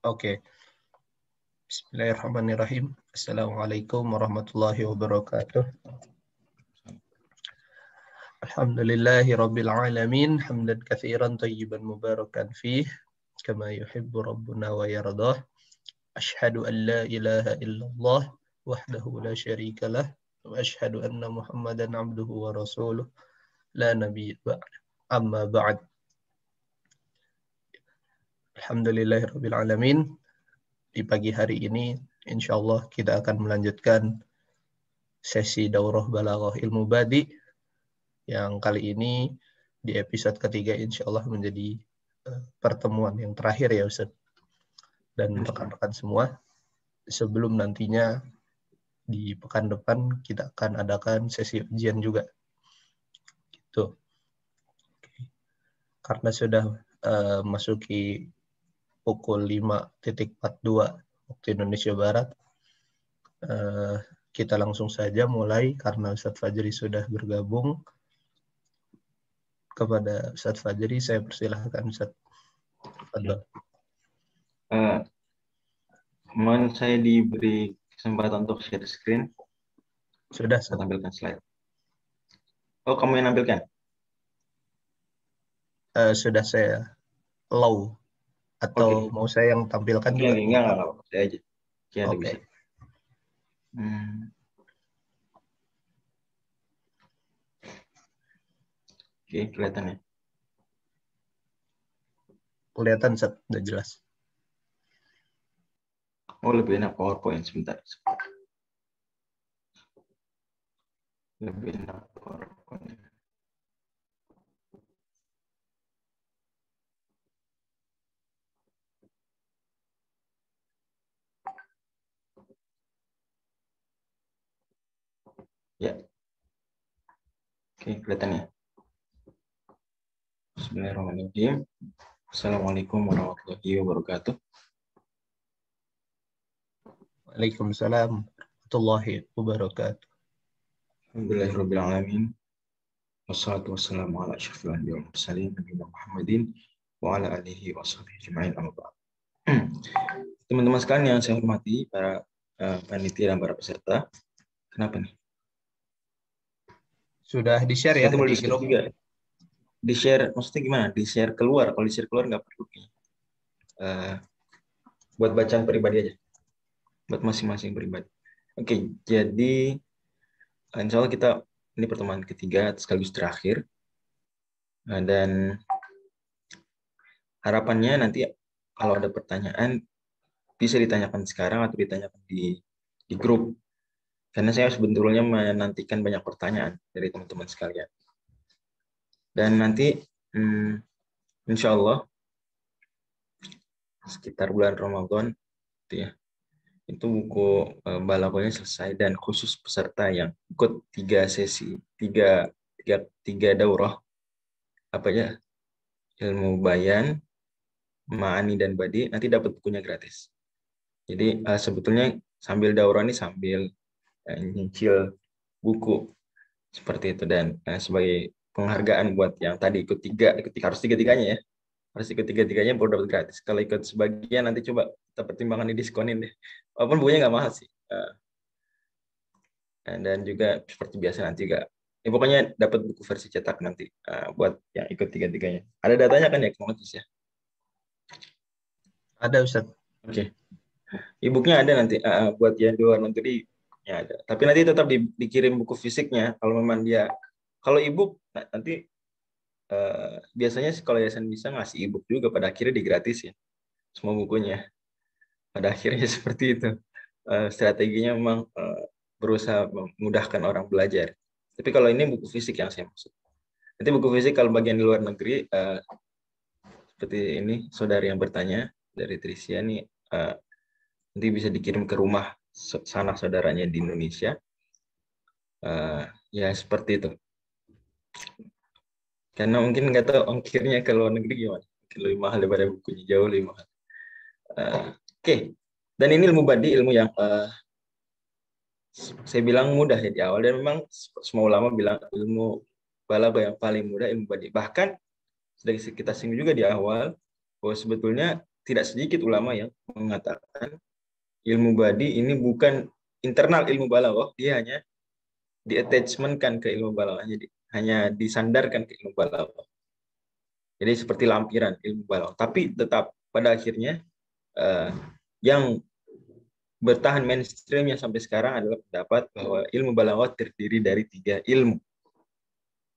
Oke. Bismillahirrahmanirrahim. Assalamualaikum warahmatullahi wabarakatuh. Alhamdulillahi rabbil alamin. Hamdan katsiran tayyiban mubarakan fih. Kama yuhibbu rabbuna wa yardah. Ashhadu an la ilaha illallah wahdahu la syarika lah. Wa ashhadu anna Muhammadan abduhu wa rasuluh. La nabiyya ba'd. Amma ba'd. Alhamdulillahi rabbil alamin. Di pagi hari ini, insya Allah kita akan melanjutkan sesi daurah balaghah ilmu badi yang kali ini di episode ketiga insya Allah menjadi pertemuan yang terakhir ya Ustaz. Dan rekan-rekan semua, sebelum nantinya di pekan depan kita akan adakan sesi ujian juga. Gitu. Karena sudah masuki pukul 5.42 waktu Indonesia Barat, kita langsung saja mulai karena Ustadz Fajri sudah bergabung. Kepada Ustadz Fajri, saya persilahkan Ustadz. Mohon saya diberi kesempatan untuk share screen. Sudah, saya tampilkan slide. Oh, kamu yang nampilkan? Sudah saya allow. Atau mau saya yang tampilkan juga? Enggak. Saya aja. Oke. Oke, kelihatan ya? Kelihatan, Ustaz. Udah jelas. Oh, lebih enak PowerPoint sebentar. Lebih enak PowerPoint. Ya. Oke, kelihatan ya? Bismillahirrahmanirrahim. Assalamualaikum warahmatullahi wabarakatuh. Waalaikumsalam warahmatullahi wabarakatuh. Alhamdulillahirabbil alamin. Wassalatu wassalamu ala asyrofil anbiya'i wal mursalin nabiyina Muhammadin wa ala alihi washabihi ajma'in amma ba'd. Teman-teman sekalian yang saya hormati, para panitia dan para peserta. Kenapa nih? Sudah di-share ya di grup juga. Di-share maksudnya gimana? Di-share keluar. Kalau di-share keluar nggak perlu. Buat bacaan pribadi aja. Buat masing-masing pribadi. Oke, jadi insya Allah kita ini pertemuan ketiga sekaligus terakhir. Dan harapannya nanti kalau ada pertanyaan bisa ditanyakan sekarang atau ditanyakan di grup. Karena saya sebetulnya menantikan banyak pertanyaan dari teman-teman sekalian. Dan nanti insya Allah sekitar bulan Ramadan itu buku balaghahnya selesai, dan khusus peserta yang ikut 3 sesi, 3 daurah ilmu bayan, ma'ani dan badi, nanti dapat bukunya gratis. Jadi sebetulnya sambil daurah ini sambil nyicil buku seperti itu, dan sebagai penghargaan buat yang tadi ikut harus tiga-tiganya ya, harus ikut tiga-tiganya baru dapat gratis. Kalau ikut sebagian nanti coba kita pertimbangkan didiskonin deh, walaupun bukunya nggak mahal sih. Dan juga seperti biasa nanti juga pokoknya dapat buku versi cetak nanti buat yang ikut tiga-tiganya. Ada datanya kan ya, Kematis ya? Ada, Ustaz. Oke. E-booknya ada nanti buat yang di luar negeri ya ada. Tapi nanti tetap dikirim buku fisiknya kalau memang dia. Kalau e-book nanti biasanya sih kalau yayasan bisa ngasih e-book juga pada akhirnya digratisin semua bukunya. Pada akhirnya seperti itu. Strateginya memang berusaha memudahkan orang belajar. Tapi kalau ini buku fisik yang saya maksud. Nanti buku fisik kalau bagian di luar negeri seperti ini saudari yang bertanya dari Trisia nih, nanti bisa dikirim ke rumah sanak saudaranya di Indonesia. Ya seperti itu. Karena mungkin nggak tahu ongkirnya ke luar negeri gimana. Mungkin lebih mahal daripada bukunya, jauh lebih mahal. Oke. Dan ini ilmu badi, ilmu yang saya bilang mudah ya di awal, dan memang semua ulama bilang ilmu balaghah yang paling mudah ilmu badi. Bahkan sudah kita singgung juga di awal bahwa sebetulnya tidak sedikit ulama yang mengatakan ilmu badi ini bukan internal ilmu balaghah, dia hanya di-attachment-kan ke ilmu balaghah, jadi hanya disandarkan ke ilmu balaghah. Jadi seperti lampiran ilmu balaghah. Tapi tetap pada akhirnya yang bertahan mainstreamnya sampai sekarang adalah pendapat bahwa ilmu balaghah terdiri dari 3 ilmu.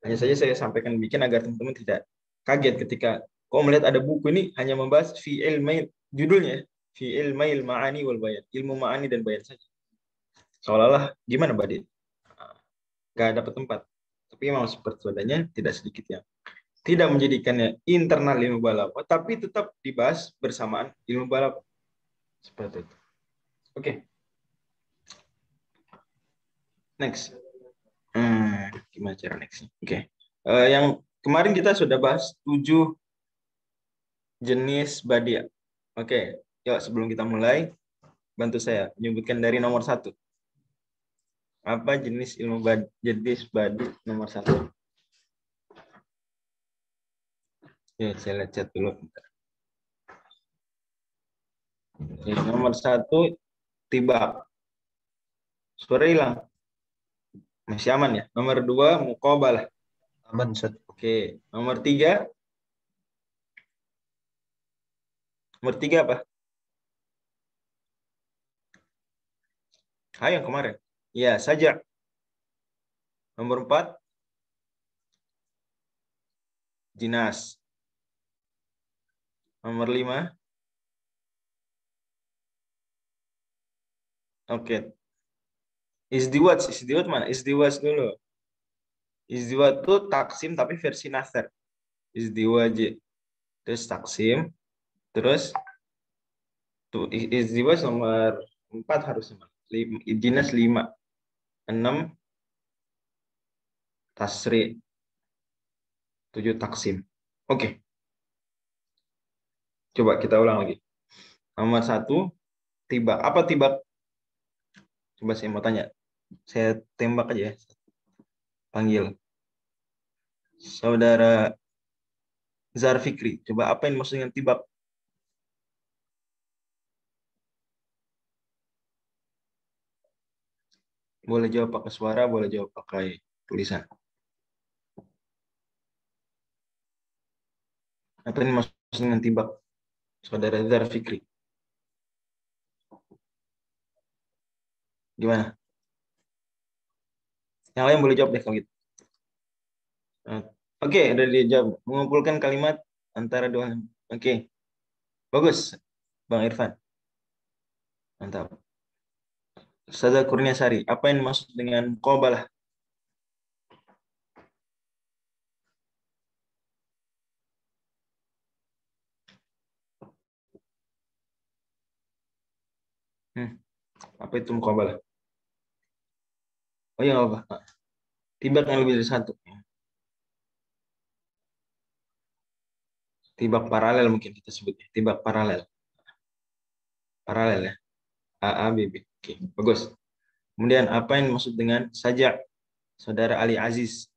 Hanya saja saya sampaikan bikin agar teman-teman tidak kaget ketika kau melihat ada buku ini hanya membahas fi ilmail, judulnya fi ilmail ma'ani wal bayan, ilmu ma'ani dan bayan saja. Seolah-olah gimana Badit? Gak dapat tempat. Tapi memang seperti adanya tidak sedikit yang tidak menjadikannya internal ilmu balaghah, tapi tetap dibahas bersamaan ilmu balaghah. Seperti itu. Oke. Next. Gimana cara next? Oke. Yang kemarin kita sudah bahas 7 jenis badia. Oke. Yuk sebelum kita mulai, bantu saya menyebutkan dari nomor 1. Apa jenis ilmu jenis badi nomor 1? Ya, saya lihat chat dulu. Oke, nomor 1 tibak. Suara hilang. Masih aman ya. Nomor 2 muqabalah. Aman, Ustaz. Oke, nomor 3. Nomor 3 apa? Yang kemarin. Ya, saja. Nomor 4 jinas. Nomor 5 oke. Izdiwaj mana? Izdiwaj dulu. Izdiwaj itu taksim tapi versi nasr. Izdiwaj. Terus taksim. Terus tuh izdiwaj nomor 4 harusnya. Jinas 5. 6 tasri. 7 taksim. Oke. Coba kita ulang lagi. Nomor 1 tibak. Apa tibak? Coba saya mau tanya. Saya tembak aja ya. Panggil. Saudara Zar Fikri. Coba apa yang maksudnya tibak? Boleh jawab pakai suara, boleh jawab pakai tulisan. Apa yang maksudnya dengan tibak? Saudara Zar Fikri. Gimana? Yang lain boleh jawab deh kalau gitu. Oke, udah dijawab. Mengumpulkan kalimat antara dua. Oke. Bagus, Bang Irfan. Mantap. Ustazah Kurniasari, apa yang maksud dengan qabalah? Apa itu muqabalah? Oh iya, apa? Tibak yang lebih dari 1. Tibak paralel mungkin kita sebutnya. Tibak paralel. Paralel ya. A, A, B, B. Oke, bagus. Kemudian apa yang maksud dengan sajak? Saudara Ali Aziz.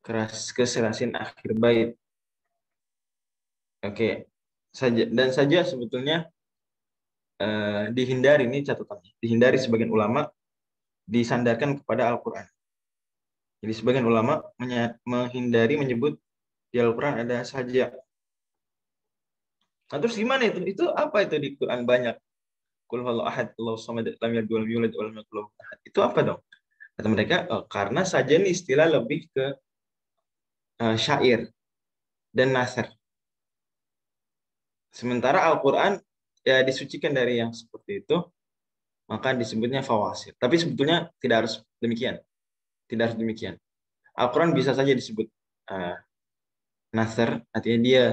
Keserasin akhir bait. Oke. Saja sebetulnya dihindari, ini catatannya. Dihindari sebagian ulama disandarkan kepada Al-Qur'an. Jadi sebagian ulama menghindari menyebut di Al-Qur'an ada saja. Nah, terus gimana itu? Itu apa itu di Quran banyak? Qul huwallahu ahad, Allahu samad, lam yalid walam yulad walam yakul lahu ahad. Itu apa dong? Kata mereka, karena saja ini istilah lebih ke syair dan nasr. Sementara Al-Quran ya disucikan dari yang seperti itu, maka disebutnya fawasil. Tapi sebetulnya tidak harus demikian. Tidak harus demikian. Al-Quran bisa saja disebut nasr, artinya dia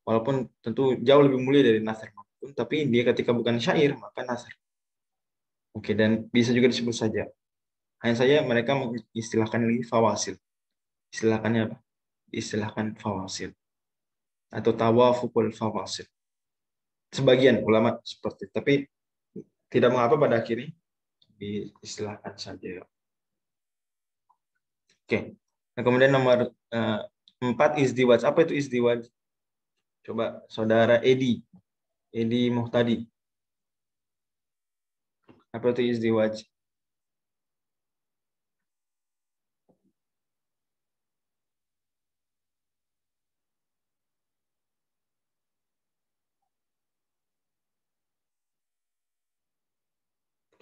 walaupun tentu jauh lebih mulia dari nasr, tapi dia ketika bukan syair, maka nasr. Oke, dan bisa juga disebut saja. Hanya saja mereka mengistilahkan lagi fawasil. Istilahkannya apa? Istilahkan fawasil. Atau tawafukul fawasil. Sebagian ulama seperti itu. Tapi tidak mengapa pada akhirnya diistilahkan saja. Oke. Nah, kemudian nomor 4 izdiwaj. Apa itu izdiwaj? Coba saudara Edi Muhtadi. Apa itu izdiwaj?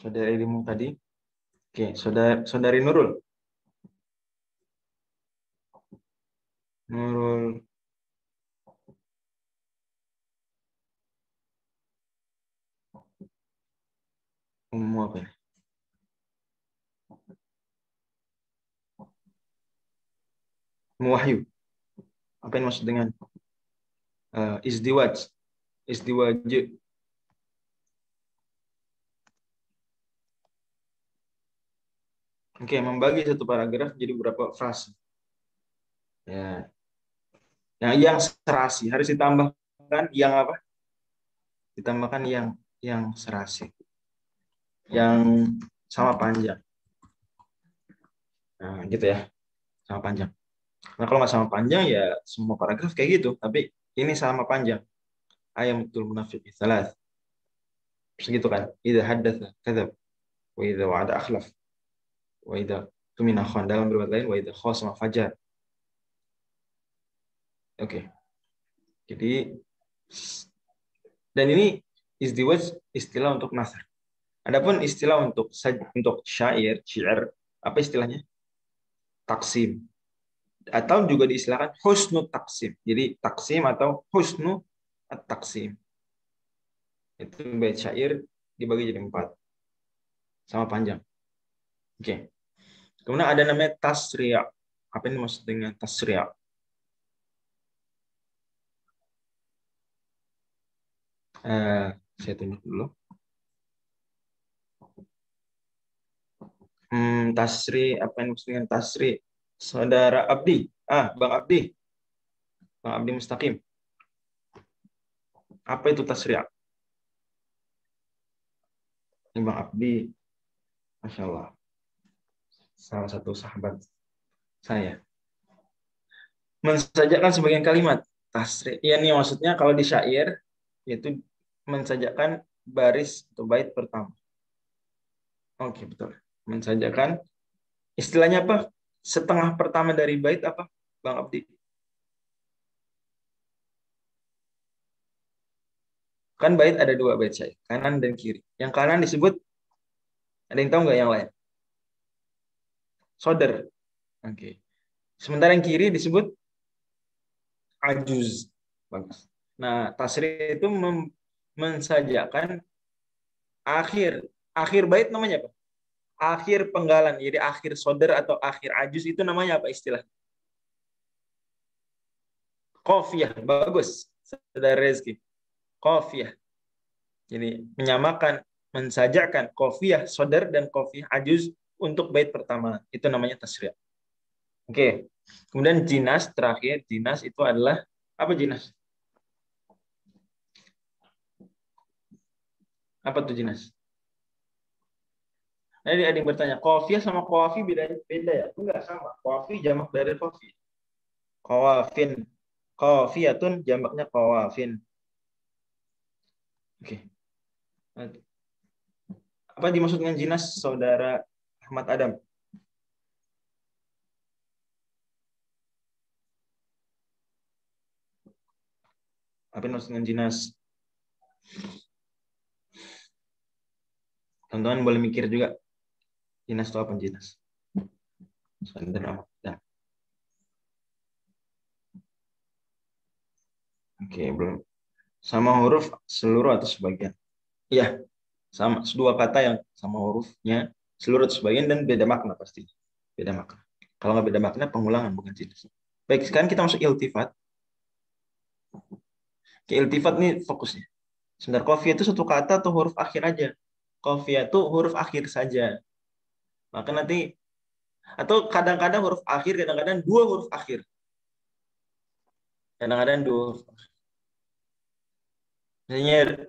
Saudara Edi Muhtadi. Oke, saudari Nurul. Nurul apa ya? Muwahyu. Apa yang maksud dengan izdiwaj? Izdiwaj. Oke, membagi satu paragraf jadi beberapa frase. Ya. Yang serasi harus ditambahkan yang apa? Ditambahkan yang serasi. Yang sama panjang. Nah, gitu ya. Sama panjang. Nah, kalau nggak sama panjang ya semua paragraf kayak gitu, tapi ini sama panjang. Ayam betul munafik salat. Segitu kan. Idza haddatsa kadzab wa idza wa'ada akhlaf wa idza tumina khan, dalam riwayat lain wa idza khasama fajar. Oke. Jadi dan ini izdiwaj istilah untuk nasr. Adapun istilah untuk syair, apa istilahnya? Taksim. Atau juga diistilahkan husnu taksim. Jadi taksim atau husnu at-taksim. Itu bait syair dibagi jadi 4. Sama panjang. Oke. Kemudian ada namanya tasri'. Apa ini maksud dengan tasri'? Saya tunjuk dulu. Tasri, apa yang maksud dengan tasri? Saudara Abdi. Bang Abdi. Bang Abdi Mustaqim. Apa itu tasri'? Ini Bang Abdi, Masya Allah. Salah satu sahabat saya. Mensajakan sebagian kalimat. Tasri'. Ya nih maksudnya kalau di syair, yaitu mensajakan baris atau bait pertama. Oke, betul. Mensajakan. Istilahnya apa? Setengah pertama dari bait apa, Bang Abdi? Kan bait ada 2 bait syair, kanan dan kiri. Yang kanan disebut, ada yang tahu nggak yang lain? Soder. Oke. Sementara yang kiri disebut ajuz. Bagus. Nah, tasri itu mensajakan akhir bait namanya apa? Akhir penggalan. Jadi akhir soder atau akhir ajuz itu namanya apa istilah? Qafiyah. Bagus. Saudara Rezki. Qafiyah. Jadi menyamakan, mensajakan qafiyah soder dan qafiyah ajuz untuk bait pertama. Itu namanya tasri'. Oke. Kemudian jinas terakhir. Jinas itu adalah apa jinas? Apa tuh jinas? Jadi ada yang bertanya, qafiyah sama qawafi beda ya? Enggak sama. Qawafi jamak dari qafi. Qawafin. Qafiyatun jamaknya qawafin. Oke. Apa dimaksud dengan jinas, saudara Ahmad Adam? Apa yang dimaksud dengan jinas? Teman-teman boleh mikir juga. Jinas itu apa jinas? Saudara Ahmad Adam. Oke, belum. Sama huruf seluruh atau sebagian? Iya, sama. 2 kata yang sama hurufnya, seluruh atau sebagian, dan beda makna pasti. Beda makna. Kalau nggak beda makna, pengulangan bukan jinas. Baik, sekarang kita masuk iltifat. Iltifat nih fokusnya. Sebentar, qafiyah itu satu kata atau huruf akhir aja? Qafiyah itu huruf akhir saja. Maka nanti, atau kadang-kadang huruf akhir, kadang-kadang 2 huruf akhir. Kadang-kadang 2 huruf akhir. Misalnya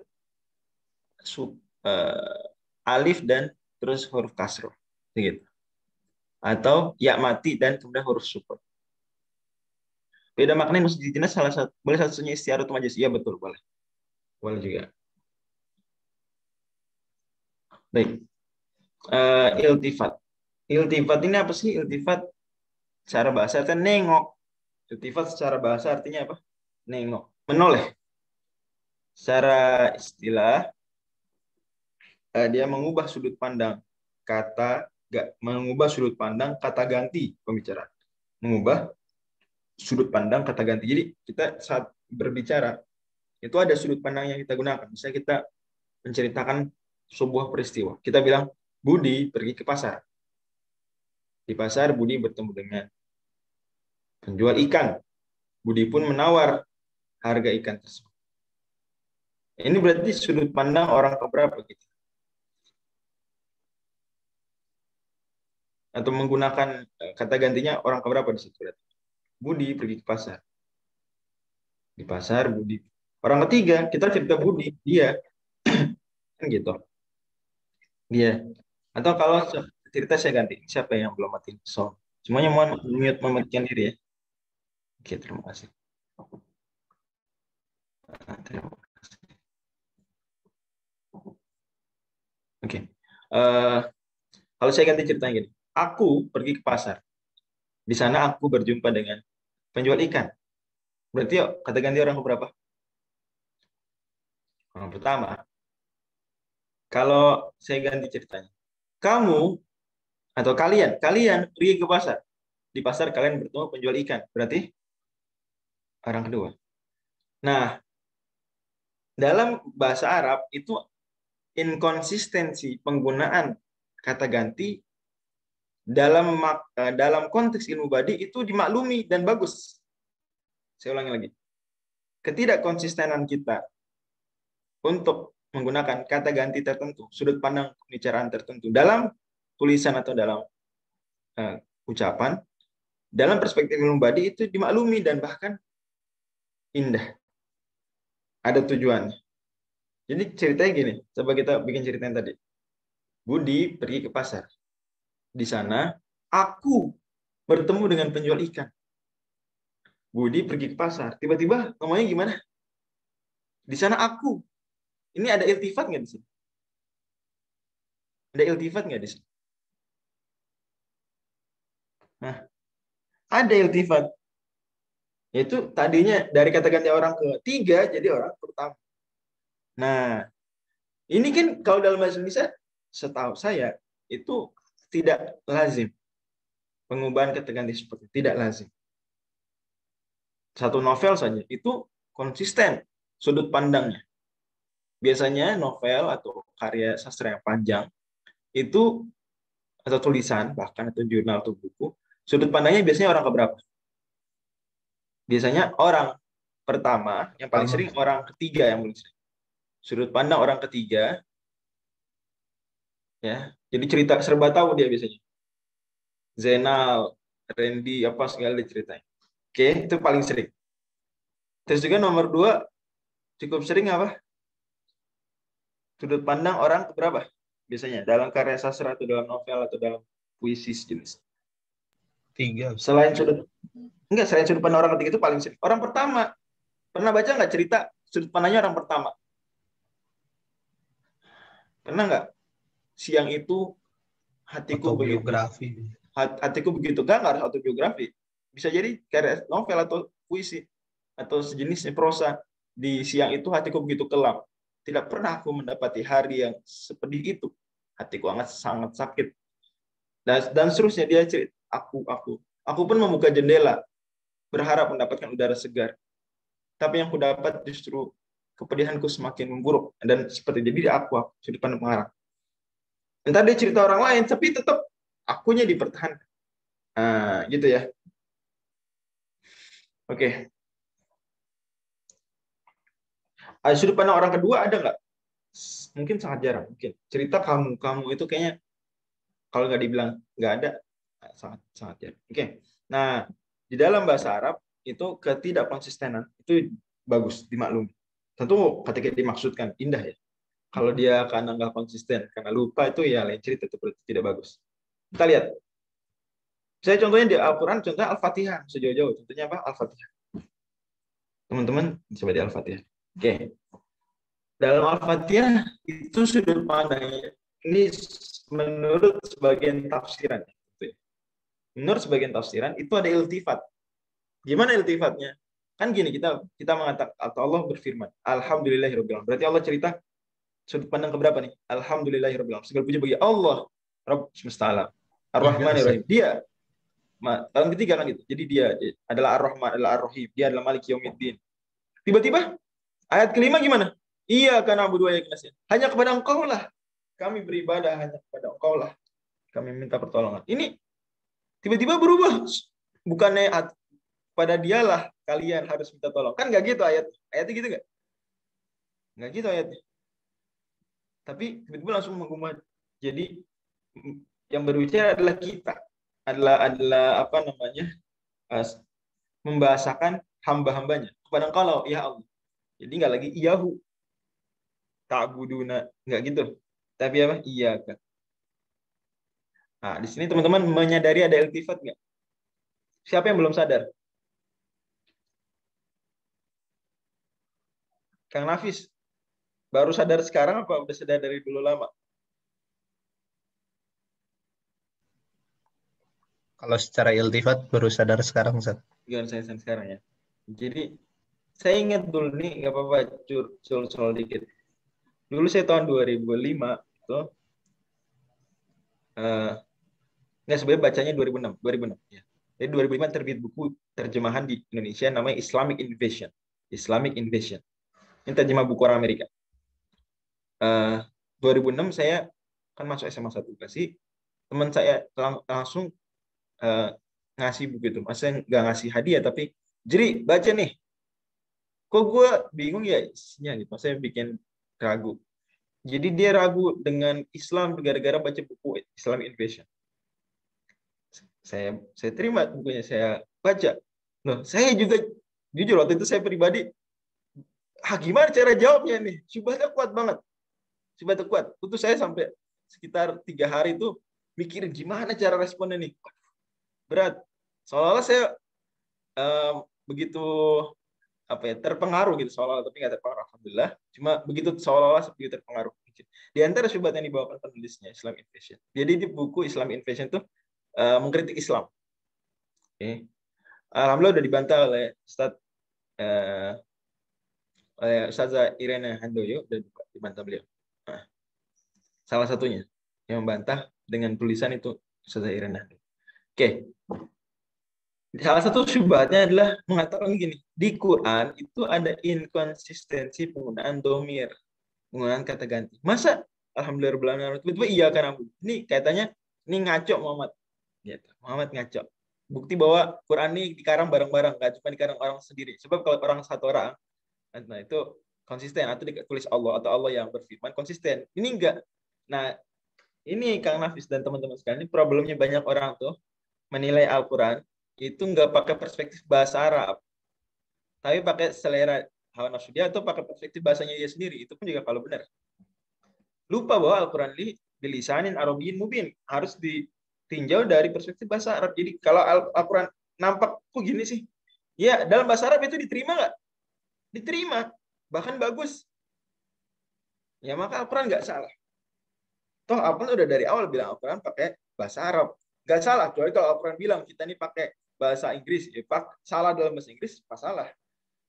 alif dan terus huruf kasroh. Gitu. atau ya mati dan kemudian huruf sukun. Beda makna yang maksud jinas salah satu boleh satunya istiarat atau majaz. Iya betul, boleh. Boleh juga. Baik. Iltifat. Iltifat ini apa sih? Iltifat secara bahasa artinya nengok. Iltifat secara bahasa artinya apa? Nengok. Menoleh. Secara istilah dia mengubah sudut pandang mengubah sudut pandang kata ganti pembicaraan. Mengubah sudut pandang kata ganti. Jadi kita saat berbicara itu ada sudut pandang yang kita gunakan. Misalnya kita menceritakan sebuah peristiwa. Kita bilang, Budi pergi ke pasar. Di pasar Budi bertemu dengan penjual ikan. Budi pun menawar harga ikan tersebut. Ini berarti sudut pandang orang keberapa gitu. Atau menggunakan kata gantinya orang keberapa di situ berarti. Budi pergi ke pasar. Di pasar Budi. Orang ketiga, kita cerita Budi, dia. Kan gitu. Dia. Atau kalau cerita saya ganti. Siapa yang belum mati? So. Semuanya mohon mute mematikan diri ya. Oke, terima kasih. Terima kasih. Oke. Kalau saya ganti ceritanya gini. Aku pergi ke pasar. Di sana aku berjumpa dengan penjual ikan. Berarti yuk, kata ganti orang berapa? Orang pertama. Kalau saya ganti ceritanya. Kamu atau kalian pergi ke pasar. Di pasar kalian bertemu penjual ikan. Berarti orang kedua. Nah, dalam bahasa Arab itu inkonsistensi penggunaan kata ganti dalam konteks ilmu badi itu dimaklumi dan bagus. Saya ulangi lagi. Ketidakkonsistenan kita untuk menggunakan kata ganti tertentu, sudut pandang pembicaraan tertentu dalam tulisan atau dalam ucapan, dalam perspektif ilmu badi itu dimaklumi dan bahkan indah. Ada tujuannya. Jadi ceritanya gini, coba kita bikin cerita yang tadi. Budi pergi ke pasar. Di sana, aku bertemu dengan penjual ikan. Budi pergi ke pasar. Tiba-tiba ngomongnya gimana? Di sana aku. Ini ada iltifat nggak di sini? Ada iltifat nggak di sini? Nah, ada iltifat. Yaitu tadinya dari kata ganti orang ketiga jadi orang pertama. Nah, ini kan kalau dalam bahasa Indonesia, setahu saya itu tidak lazim. Pengubahan kata ganti seperti itu tidak lazim. Satu novel saja itu konsisten sudut pandangnya. Biasanya novel atau karya sastra yang panjang itu atau tulisan bahkan atau jurnal atau buku, sudut pandangnya biasanya orang keberapa? Biasanya orang pertama, yang paling sering orang ketiga yang paling sering. Sudut pandang orang ketiga, ya. Jadi cerita serba tahu dia biasanya. Zainal, Randy, apa segala diceritain. Oke, itu paling sering. Terus juga nomor 2 cukup sering apa? Sudut pandang orang keberapa? Biasanya dalam karya sastra atau dalam novel atau dalam puisi sejenis. 3. Selain sudut pandang orang ketiga itu paling sering. Orang pertama. Pernah baca nggak cerita sudut pandangnya orang pertama? Pernah nggak? Siang itu hatiku begitu. Nggak harus autobiografi. Bisa jadi karya novel atau puisi atau sejenisnya prosa. Di siang itu hatiku begitu kelam. Tidak pernah aku mendapati hari yang sepedih itu. Hatiku sangat sakit. Dan seterusnya dia cerita, aku pun membuka jendela, berharap mendapatkan udara segar. Tapi yang kudapat justru kepedihanku semakin memburuk. Dan seperti jadi aku sudut pandang pengarang. Entar dia cerita orang lain, tapi tetap akunya dipertahankan. Nah, gitu ya. Oke. Sudut pandang orang kedua ada nggak? Mungkin sangat jarang. Mungkin cerita kamu itu kayaknya kalau nggak dibilang nggak ada, sangat jarang. Oke. Nah, di dalam bahasa Arab itu ketidakkonsistenan itu bagus dimaklumi. Tentu ketika dimaksudkan indah ya. Kalau dia karena nggak konsisten, karena lupa itu ya lain cerita, itu berarti tidak bagus. Kita lihat. Saya contohnya di Al-Quran, contohnya Al-Fatihah. Sejauh-jauh, contohnya apa? Al-Fatihah. Teman-teman, coba di Al-Fatihah. Oke. Dalam Al-Fatihah, itu sudut pandangnya. Ini menurut sebagian tafsiran. Menurut sebagian tafsiran, itu ada iltifat. Gimana iltifatnya? Kan gini, kita mengatakan, atau Allah berfirman, Alhamdulillahirrahmanirrahim. Berarti Allah cerita, sudut pandang keberapa nih? Alhamdulillahirrahmanirrahim. Segala puji bagi Allah, Rabb semesta alam. Tiga, Ar-Rahmanirrahim. Ustaz. Dia dalam ketiga kan gitu. Jadi dia adalah Ar-Rahman, adalah Ar-Rahim. Dia adalah Malik Yaumiddin. Tiba-tiba ayat kelima gimana? Iya karena abu dua nasihat. Hanya kepada Engkau lah kami beribadah, hanya kepada Engkau lah kami minta pertolongan. Ini tiba-tiba berubah. Bukannya pada dialah kalian harus minta tolong. Kan nggak gitu ayat. Ayatnya gitu nggak? Nggak gitu ayatnya. Tapi tiba-tiba langsung mengubah. Jadi yang berbicara adalah kita. Adalah apa namanya? Membahasakan hamba-hambanya kepada Engkau lah ya Allah. Jadi nggak lagi iyahu ta'buduna, nggak gitu. Tapi apa? Iya kan. Nah, di sini teman-teman menyadari ada iltifat nggak? Siapa yang belum sadar? Kang Nafis, baru sadar sekarang apa udah sadar dari dulu lama? Kalau secara iltifat baru sadar sekarang, Ustaz. Gimana saya sekarang ya? Jadi saya ingat dulu nih, nggak apa-apa, curcol dikit. Dulu saya tahun 2005 itu, nggak sebenarnya bacanya 2006 ya. Jadi 2005 terbit buku terjemahan di Indonesia namanya Islamic Invasion. Islamic Invasion. Ini terjemah buku orang Amerika. 2006 saya kan masuk SMA 1 kasih teman saya langsung ngasih buku itu. Maksudnya nggak ngasih hadiah tapi jadi baca nih. Kok gue bingung ya isinya gitu. Saya bikin ragu. Jadi dia ragu dengan Islam gara-gara baca buku Islamic Invasion. Saya terima bukunya, saya baca. Loh, saya juga jujur waktu itu saya pribadi, gimana cara jawabnya nih? Syubhatnya kuat banget. Syubhatnya kuat. Itu saya sampai sekitar 3 hari itu mikirin gimana cara responnya nih. Berat. Seolah-olah saya begitu apa ya terpengaruh gitu seolah-olah, tapi nggak terpengaruh alhamdulillah. Cuma begitu seolah-olah begitu terpengaruh. Di antara syubhat yang dibawakan penulisnya Islam Invasion. Jadi di buku Islam Invasion itu mengkritik Islam. Okay. Alhamdulillah udah dibantah oleh Ustazah Irena Handoyo, udah dibantah beliau. Nah, salah satunya yang membantah dengan tulisan itu Ustazah Irena Handoyo. Oke. Salah satu syubhatnya adalah mengatakan gini, di Quran itu ada inkonsistensi penggunaan domir, penggunaan kata ganti. Masa alhamdulillah tiba-tiba iya kan ini kaitannya ini ngaco Muhammad. Gitu. Muhammad ngaco. Bukti bahwa Quran ini dikarang bareng-bareng, nggak cuma dikarang orang sendiri. Sebab kalau orang satu orang, nah itu konsisten atau ditulis Allah atau Allah yang berfirman konsisten. Ini enggak. Nah, ini Kang Nafis dan teman-teman sekalian, ini problemnya banyak orang tuh menilai Al-Quran itu enggak pakai perspektif bahasa Arab, tapi pakai selera hawa nafsu dia atau pakai perspektif bahasanya dia sendiri. Itu pun juga kalau benar. Lupa bahwa Al-Quran ini bilisanin Arabiyyin mubin, harus ditinjau dari perspektif bahasa Arab. Jadi kalau Al-Quran nampak kok gini sih? Ya, dalam bahasa Arab itu diterima nggak? Diterima, bahkan bagus. Ya maka Al-Quran nggak salah. Toh Al-Quran udah dari awal bilang Al-Quran pakai bahasa Arab. Nggak salah, kecuali kalau Al-Quran bilang kita ini pakai bahasa Inggris, ya salah dalam bahasa Inggris, salah.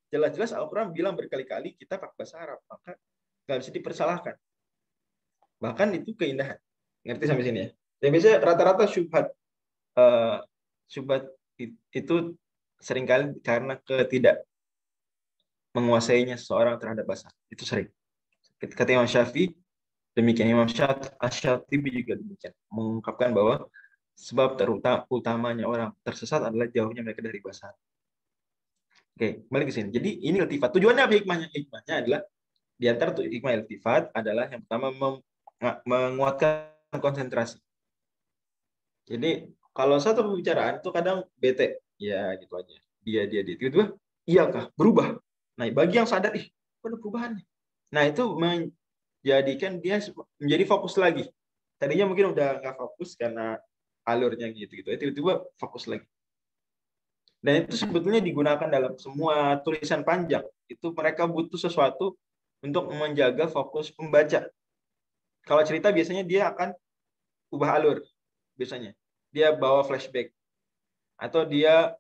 Jelas-jelas Al-Quran bilang berkali-kali kita pakai bahasa Arab, maka nggak bisa dipersalahkan. Bahkan itu keindahan. Ngerti sampai sini ya? Dan biasanya rata-rata syubhat itu seringkali karena ketidak menguasainya seseorang terhadap bahasa. Itu sering. Kata Imam Syafi'i, demikian Imam Asy-Syatibi juga demikian. Mengungkapkan bahwa sebab terutamanya orang tersesat adalah jauhnya mereka dari bahasa. Oke, kembali ke sini. Jadi ini iltifat. Tujuannya apa hikmahnya? Hikmahnya adalah di antara hikmah iltifat adalah yang pertama menguatkan konsentrasi. Jadi kalau satu pembicaraan itu kadang bete, ya gitu aja. Dia. Tiba-tiba, iya kah? Berubah. Nah, bagi yang sadar, ada perubahannya. Nah, itu menjadikan dia menjadi fokus lagi. Tadinya mungkin udah nggak fokus karena alurnya gitu-gitu. Tiba-tiba fokus lagi. Dan itu sebetulnya digunakan dalam semua tulisan panjang. Itu mereka butuh sesuatu untuk menjaga fokus pembaca. Kalau cerita biasanya dia akan ubah alur. Biasanya dia bawa flashback. Atau dia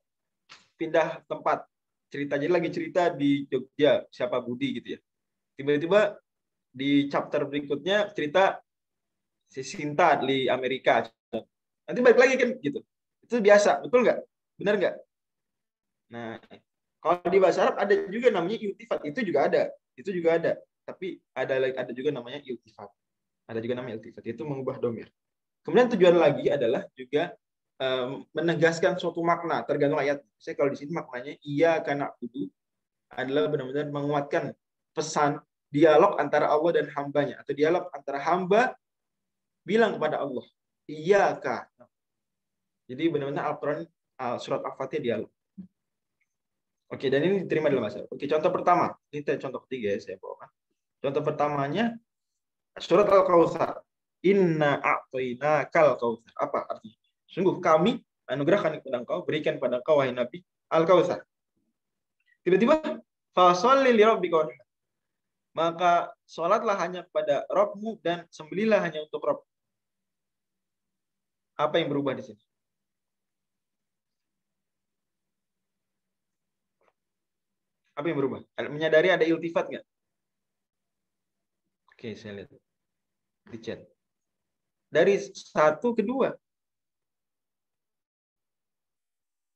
pindah tempat. Cerita, jadi lagi cerita di Jogja, siapa Budi gitu ya. Tiba-tiba di chapter berikutnya cerita si Sinta di Amerika. Nanti balik lagi kan gitu. Itu biasa, betul nggak? Benar nggak? Nah, kalau di bahasa Arab ada juga namanya iltifat, itu juga ada. Tapi ada juga namanya iltifat. Ada juga namanya iltifat, itu mengubah domir. Kemudian tujuan lagi adalah juga menegaskan suatu makna tergantung ayat. Saya kalau di sini maknanya iya karena kudu adalah benar-benar menguatkan pesan dialog antara Allah dan hambanya, atau dialog antara hamba bilang kepada Allah, iya kah. Jadi benar-benar Al-Quran surat Al-Fatihah dialog. Oke, dan ini diterima dalam bahasa. Oke, contoh pertama. Ini contoh ketiga ya saya bawakan. Contoh pertamanya surat Al-Kautsar. Inna a'tainakal kautsar. Apa artinya? Sungguh kami anugerahkan kepada engkau, berikan pada engkau wahai Nabi Al-Kautsar. Tiba-tiba fasholli li rabbika wanhar. Maka sholatlah hanya kepada Rabbmu dan sembelihlah hanya untuk Rabb. Apa yang berubah di sini? Apa yang berubah? Menyadari ada iltifat nggak? Oke, saya lihat di chat. Dari 1 ke 2.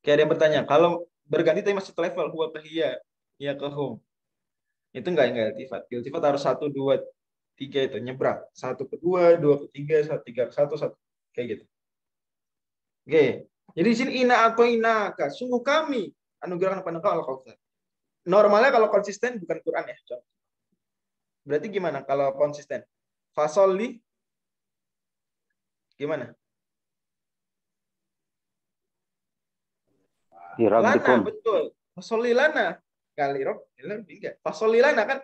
Kayak ada yang bertanya, kalau berganti tapi masih level huwa ke hiya, ya ke hum. Itu enggak iltifat. Iltifat harus 1, 2, 3 itu nyebrang. 1 ke 2, 2 ke 3, 1 3 ke 1, 1 kayak gitu. Oke. Jadi di sini ina atau inaka, sungguh kami anugerahkan kepada engkau Al-Kautsar. Normalnya kalau konsisten bukan Quran ya. Berarti gimana kalau konsisten? Fasolli gimana? Lana, betul. Fasolli lana. Kali rob, enggak. Fasolli lana kan.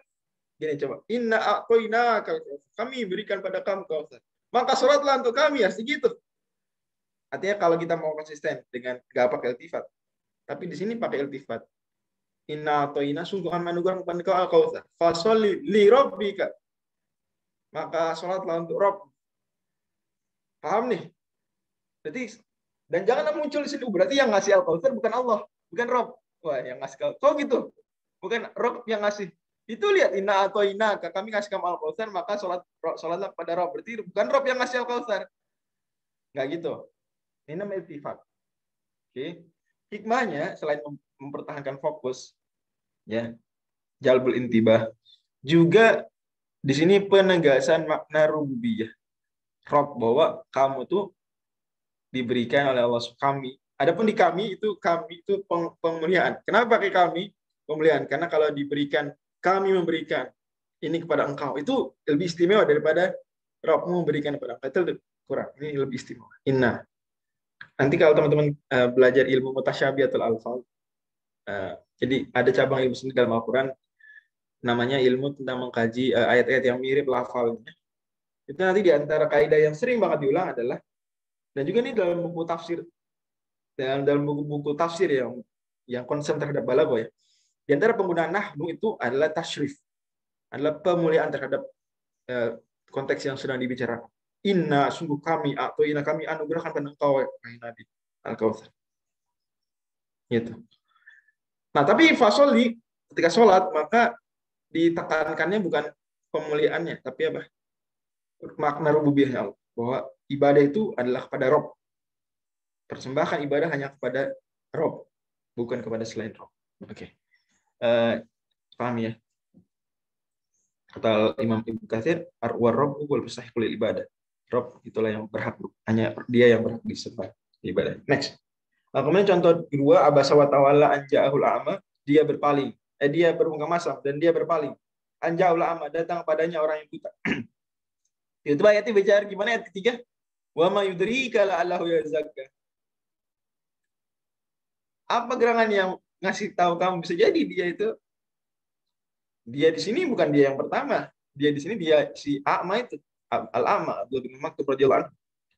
Gini coba. Inna a'toina kami berikan pada kamu Kautsar. Maka sholatlah untuk kami, ya segitu. Artinya kalau kita mau konsisten dengan gak pakai iltifat. Tapi di sini pakai iltifat. Inna a'toina sungguh kami anugerah kepada engkau Al-Kautsar. Fasolli li rabbika. Maka sholatlah untuk Rabb. Paham nih? Berarti dan jangan muncul di situ. Berarti yang ngasih Al-Kautsar bukan Allah, bukan Rabb. Wah, yang ngasih kok gitu? Bukan Rabb yang ngasih. Itu lihat inna atau inna, kami ngasih kamu Al-Kautsar, maka sholatlah pada Rabb. Berarti bukan Rabb yang ngasih Al-Kautsar. Nggak gitu. Ini namanya iltifat. Oke. Hikmahnya selain mempertahankan fokus, ya, jalbul intibah, juga di sini penegasan makna rububiyah. Rabb, bahwa kamu tuh diberikan oleh Allah kami. Adapun di kami itu pemuliaan. Kenapa pakai kami? Pemuliaan. Karena kalau diberikan, kami memberikan ini kepada engkau, itu lebih istimewa daripada Rabbmu memberikan kepada engkau. Itu kurang. Ini lebih istimewa. Inna. Nanti kalau teman-teman belajar ilmu mutasyabihatul alfaz, jadi ada cabang ilmu sendiri dalam Al-Quran, namanya ilmu tentang mengkaji ayat-ayat yang mirip lafalnya. Itu nanti di antara kaidah yang sering banget diulang adalah, dan juga ini dalam buku tafsir, dalam buku-buku tafsir yang konsen terhadap balaghah ya. Di antara penggunaan nahnu itu adalah tasyrif, adalah pemuliaan terhadap konteks yang sedang dibicarakan. Inna sungguh kami atau inna kami anugerahkan pada engkau wahai Nabi Al-Kautsar. Gitu. Nah, tapi fasolli ketika sholat maka ditekankannya bukan pemuliaannya, tapi apa? Makna rububiyah Allah, bahwa ibadah itu adalah kepada Rabb. Persembahkan ibadah hanya kepada Rabb, bukan kepada selain Rabb. Oke. Paham ya? Kata Imam Ibnu Katsir, ar-rabbu wal mustahiqul ibadah. Rabb itulah yang berhak, hanya dia yang berhak disembah ibadah. Next. Nah, kemudian contoh kedua, abasa wa tawalla an ja'ahul a'ma, dia berpaling. Dia bermuka masam dan dia berpaling. An ja'ahul a'ma, datang padanya orang yang buta. Itu ayatnya bicara gimana ayat ketiga? Wa ma yudrika la'allahu yazakka. Apa gerangan yang ngasih tahu kamu bisa jadi dia di sini bukan dia yang pertama. Dia di sini dia si A'ma itu, Al-A'ma, Abdullah bin Maktub radhiyallahu anhu.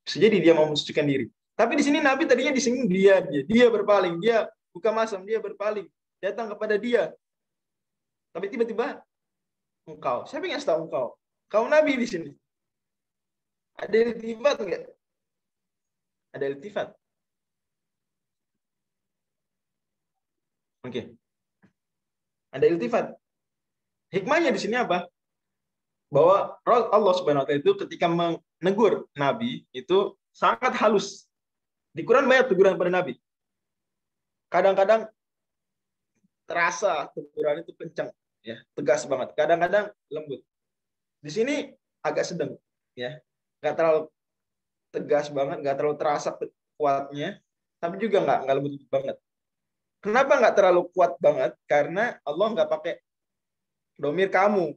Bisa jadi dia mau mensucikan diri. Tapi di sini Nabi tadinya disinggung dia berpaling, dia buka masam, dia berpaling, datang kepada dia. Tapi tiba-tiba engkau, siapa yang tahu engkau? Kau Nabi di sini. Ada iltifat enggak? Ada iltifat. Oke. Ada iltifat. Hikmahnya di sini apa? Bahwa Allah Subhanahu wa taala itu ketika menegur Nabi itu sangat halus. Di Quran banyak teguran pada Nabi. Kadang-kadang terasa teguran itu kencang, ya, tegas banget. Kadang-kadang lembut. Di sini agak sedang, ya, nggak terlalu tegas banget, nggak terlalu terasa kuatnya, tapi juga nggak lembut banget. Kenapa nggak terlalu kuat banget? Karena Allah nggak pakai domir kamu.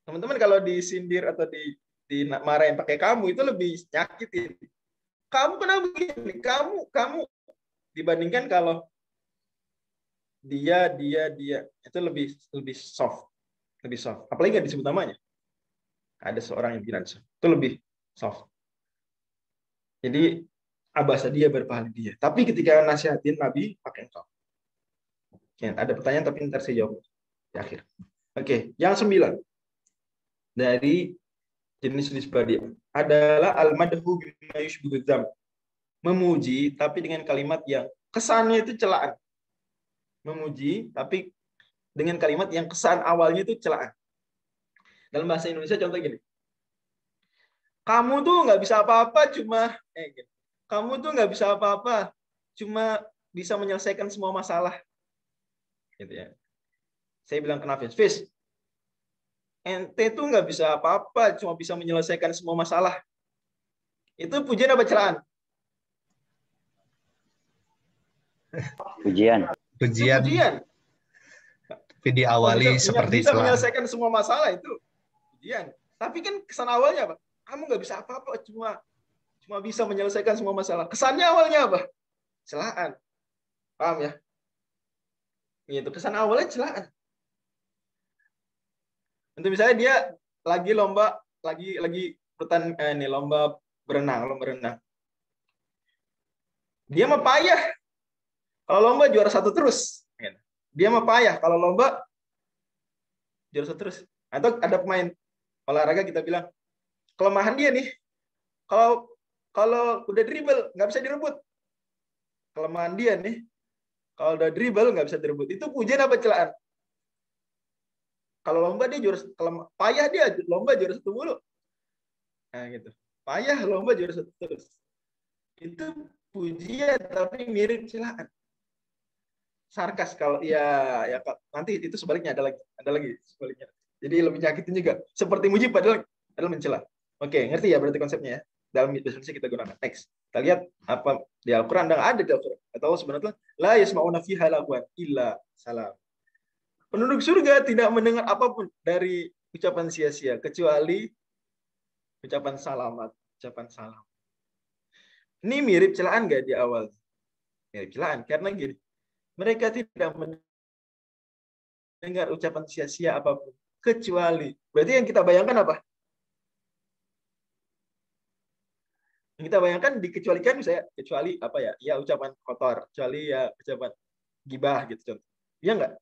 Teman-teman kalau disindir atau dimarahin pakai kamu itu lebih nyakitin. Kamu kenapa begini? Kamu dibandingkan kalau dia itu lebih soft, lebih soft. Apalagi nggak disebut namanya. Ada seorang yang bilang itu lebih soft. Jadi abasa dia berpaling dia. Tapi ketika nasihatin Nabi pakai engkau. Oke, ada pertanyaan tapi ntar saya jawab di akhir. Oke, yang 9 dari jenis nisbah adalah al-madhu bima yushbihu dzam. Memuji tapi dengan kalimat yang kesannya itu celaan. Memuji tapi dengan kalimat yang kesan awalnya itu celaan. Dalam bahasa Indonesia contoh gini. Kamu tuh nggak bisa apa-apa gitu. Kamu tuh nggak bisa apa-apa, cuma bisa menyelesaikan semua masalah. Gitu ya. Saya bilang ke Nafis, ente tuh nggak bisa apa-apa, cuma bisa menyelesaikan semua masalah. Itu pujian apa celaan? Pujian. Pujian. Tapi diawali seperti bisa celaan. menyelesaikan semua masalah itu pujian. Tapi kan kesan awalnya apa? Kamu nggak bisa apa-apa, cuma bisa menyelesaikan semua masalah. Kesannya awalnya apa? Celaan. Paham ya? Itu kesan awalnya celaan. Untuk misalnya dia lagi lomba, lagi lomba berenang. Dia mah payah. Kalau lomba juara 1 terus. Dia mah payah. Kalau lomba juara 1 terus. Atau ada pemain olahraga kita bilang, kelemahan dia nih, kalau udah dribble nggak bisa direbut. Kelemahan dia nih, kalau udah dribble nggak bisa direbut. Itu pujian apa celaan? Kalau lomba dia payah dia lomba juara 1 mulu. Nah gitu. Payah lomba juara 1 terus. Itu pujian tapi mirip celaan. Sarkas kalau ya nanti itu sebaliknya ada lagi sebaliknya. Jadi lebih nyakitin juga. Seperti muji padahal mencela. Oke, ngerti ya berarti konsepnya ya. Dalam bahasa Indonesia kita gunakan. Next. Kita lihat apa di Al-Qur'an dan ada di Al-Qur'an. Atau sebenarnya la yasma'una fiha lagwan illa salam. Penduduk surga tidak mendengar apapun dari ucapan sia-sia kecuali ucapan salamat, ucapan salam. Ini mirip celaan nggak di awal? Mirip celaan karena gini. Mereka tidak mendengar ucapan sia-sia apapun kecuali. Berarti yang kita bayangkan apa? Yang kita bayangkan dikecualikan misalnya kecuali apa ya? Ya ucapan kotor, kecuali ya ucapan gibah gitu contoh. Iya enggak?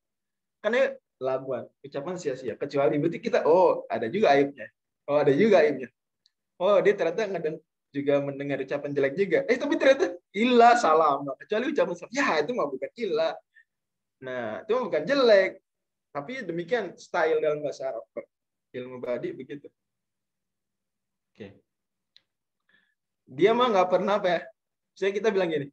Karena laguan, ucapan sia-sia. Kecuali berarti kita ada juga aibnya. Ada juga aibnya. Dia ternyata juga mendengar ucapan jelek juga. Tapi ternyata illa salam. Kecuali ucapan salam. Ya, itu mah bukan illa. Nah, itu mah bukan jelek. Tapi demikian style dalam bahasa Arab. Ilmu badi begitu. Oke. Dia mah nggak pernah apa ya? Saya kita bilang gini.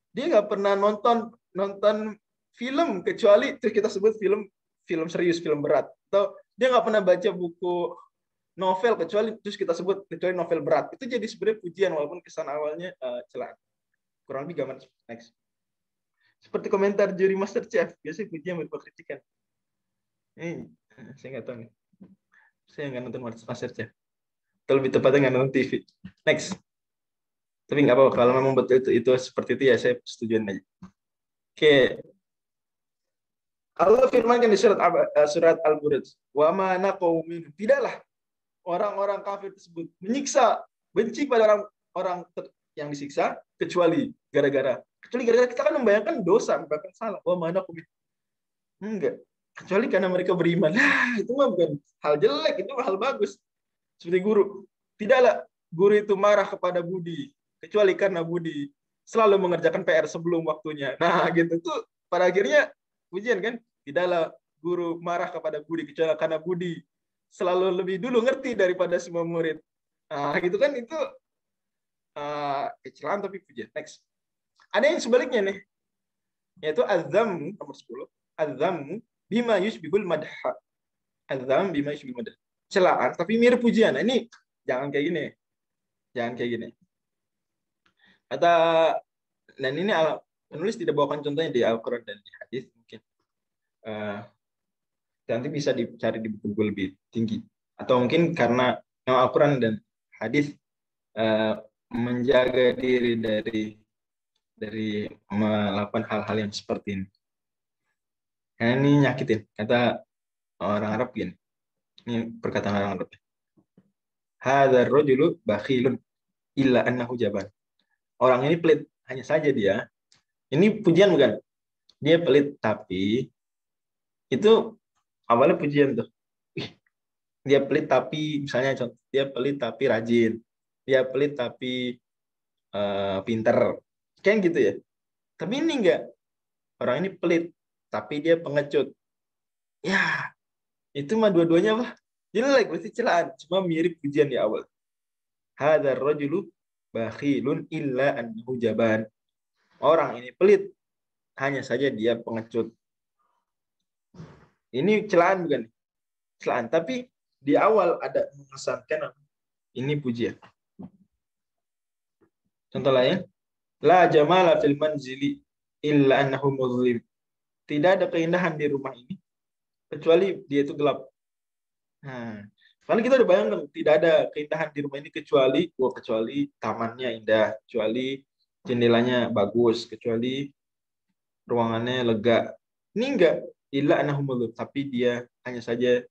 Dia nggak pernah nonton film kecuali itu kita sebut film serius, film berat. Atau dia nggak pernah baca buku novel kecuali novel berat. Itu jadi sebenarnya pujian walaupun kesan awalnya celaan. Kurang lebih gambar next. Seperti komentar juri MasterChef, biasanya pujian berupa kritikan. Saya nggak tahu nih. Saya nggak nonton MasterChef. Atau lebih tepatnya nggak nonton TV. Next. Tapi nggak apa-apa kalau memang betul itu seperti itu ya saya setujuin aja. Oke. Allah firmankan di surat Al-Buruj, "Wa ma naqaw tidaklah orang-orang kafir tersebut menyiksa, benci pada orang yang disiksa kecuali gara-gara kita kan membayangkan dosa, membayangkan salah. Wah, mana aku enggak. Kecuali karena mereka beriman. Nah, itu mah bukan hal jelek, itu mah hal bagus. Seperti guru. Tidaklah guru itu marah kepada Budi kecuali karena Budi selalu mengerjakan PR sebelum waktunya. Nah, gitu tuh pada akhirnya pujian kan. Tidaklah guru marah kepada Budi kecuali karena Budi selalu lebih dulu ngerti daripada semua murid. Nah, gitu kan itu kecelakaan tapi pujian. Next. Ada yang sebaliknya nih. Yaitu azam nomor 10. Azam bima yusbihul madha. Azam bima yusbihul madha. Celaan tapi mirip pujian. Nah, ini jangan kayak gini. Jangan kayak gini. Kata dan ini penulis tidak bawakan contohnya di Al-Qur'an dan di hadis mungkin. Nanti bisa dicari di buku-buku lebih tinggi. Atau mungkin karena Al-Qur'an dan hadis menjaga diri dari melakukan hal-hal yang seperti ini. Nah, ini nyakitin. Kata orang Arab gini. Ini perkataan orang Arab. Hadzal rajulu bakhilun illa annahu jaban. Orang ini pelit, hanya saja dia. Ini pujian bukan? Dia pelit, tapi itu awalnya pujian tuh. Dia pelit tapi misalnya contoh, dia pelit tapi rajin. Dia pelit tapi pinter. Kan gitu ya. Tapi ini enggak. Orang ini pelit, tapi dia pengecut. Ya, itu mah dua-duanya apa? Jelek, berarti celaan. Cuma mirip pujian di awal. Hadzal rajulu bakhilun illa annahu jaban. Orang ini pelit, hanya saja dia pengecut. Ini celaan bukan? Celaan, tapi di awal ada mengesankan ini pujian. Contoh lain, la jamala fil manzili illa annahu muzlim. Tidak ada keindahan di rumah ini kecuali dia itu gelap. Nah, karena kita udah bayangkan tidak ada keindahan di rumah ini kecuali tamannya indah, kecuali jendelanya bagus, kecuali ruangannya lega. Ini enggak, illa annahu muzlim, tapi dia hanya saja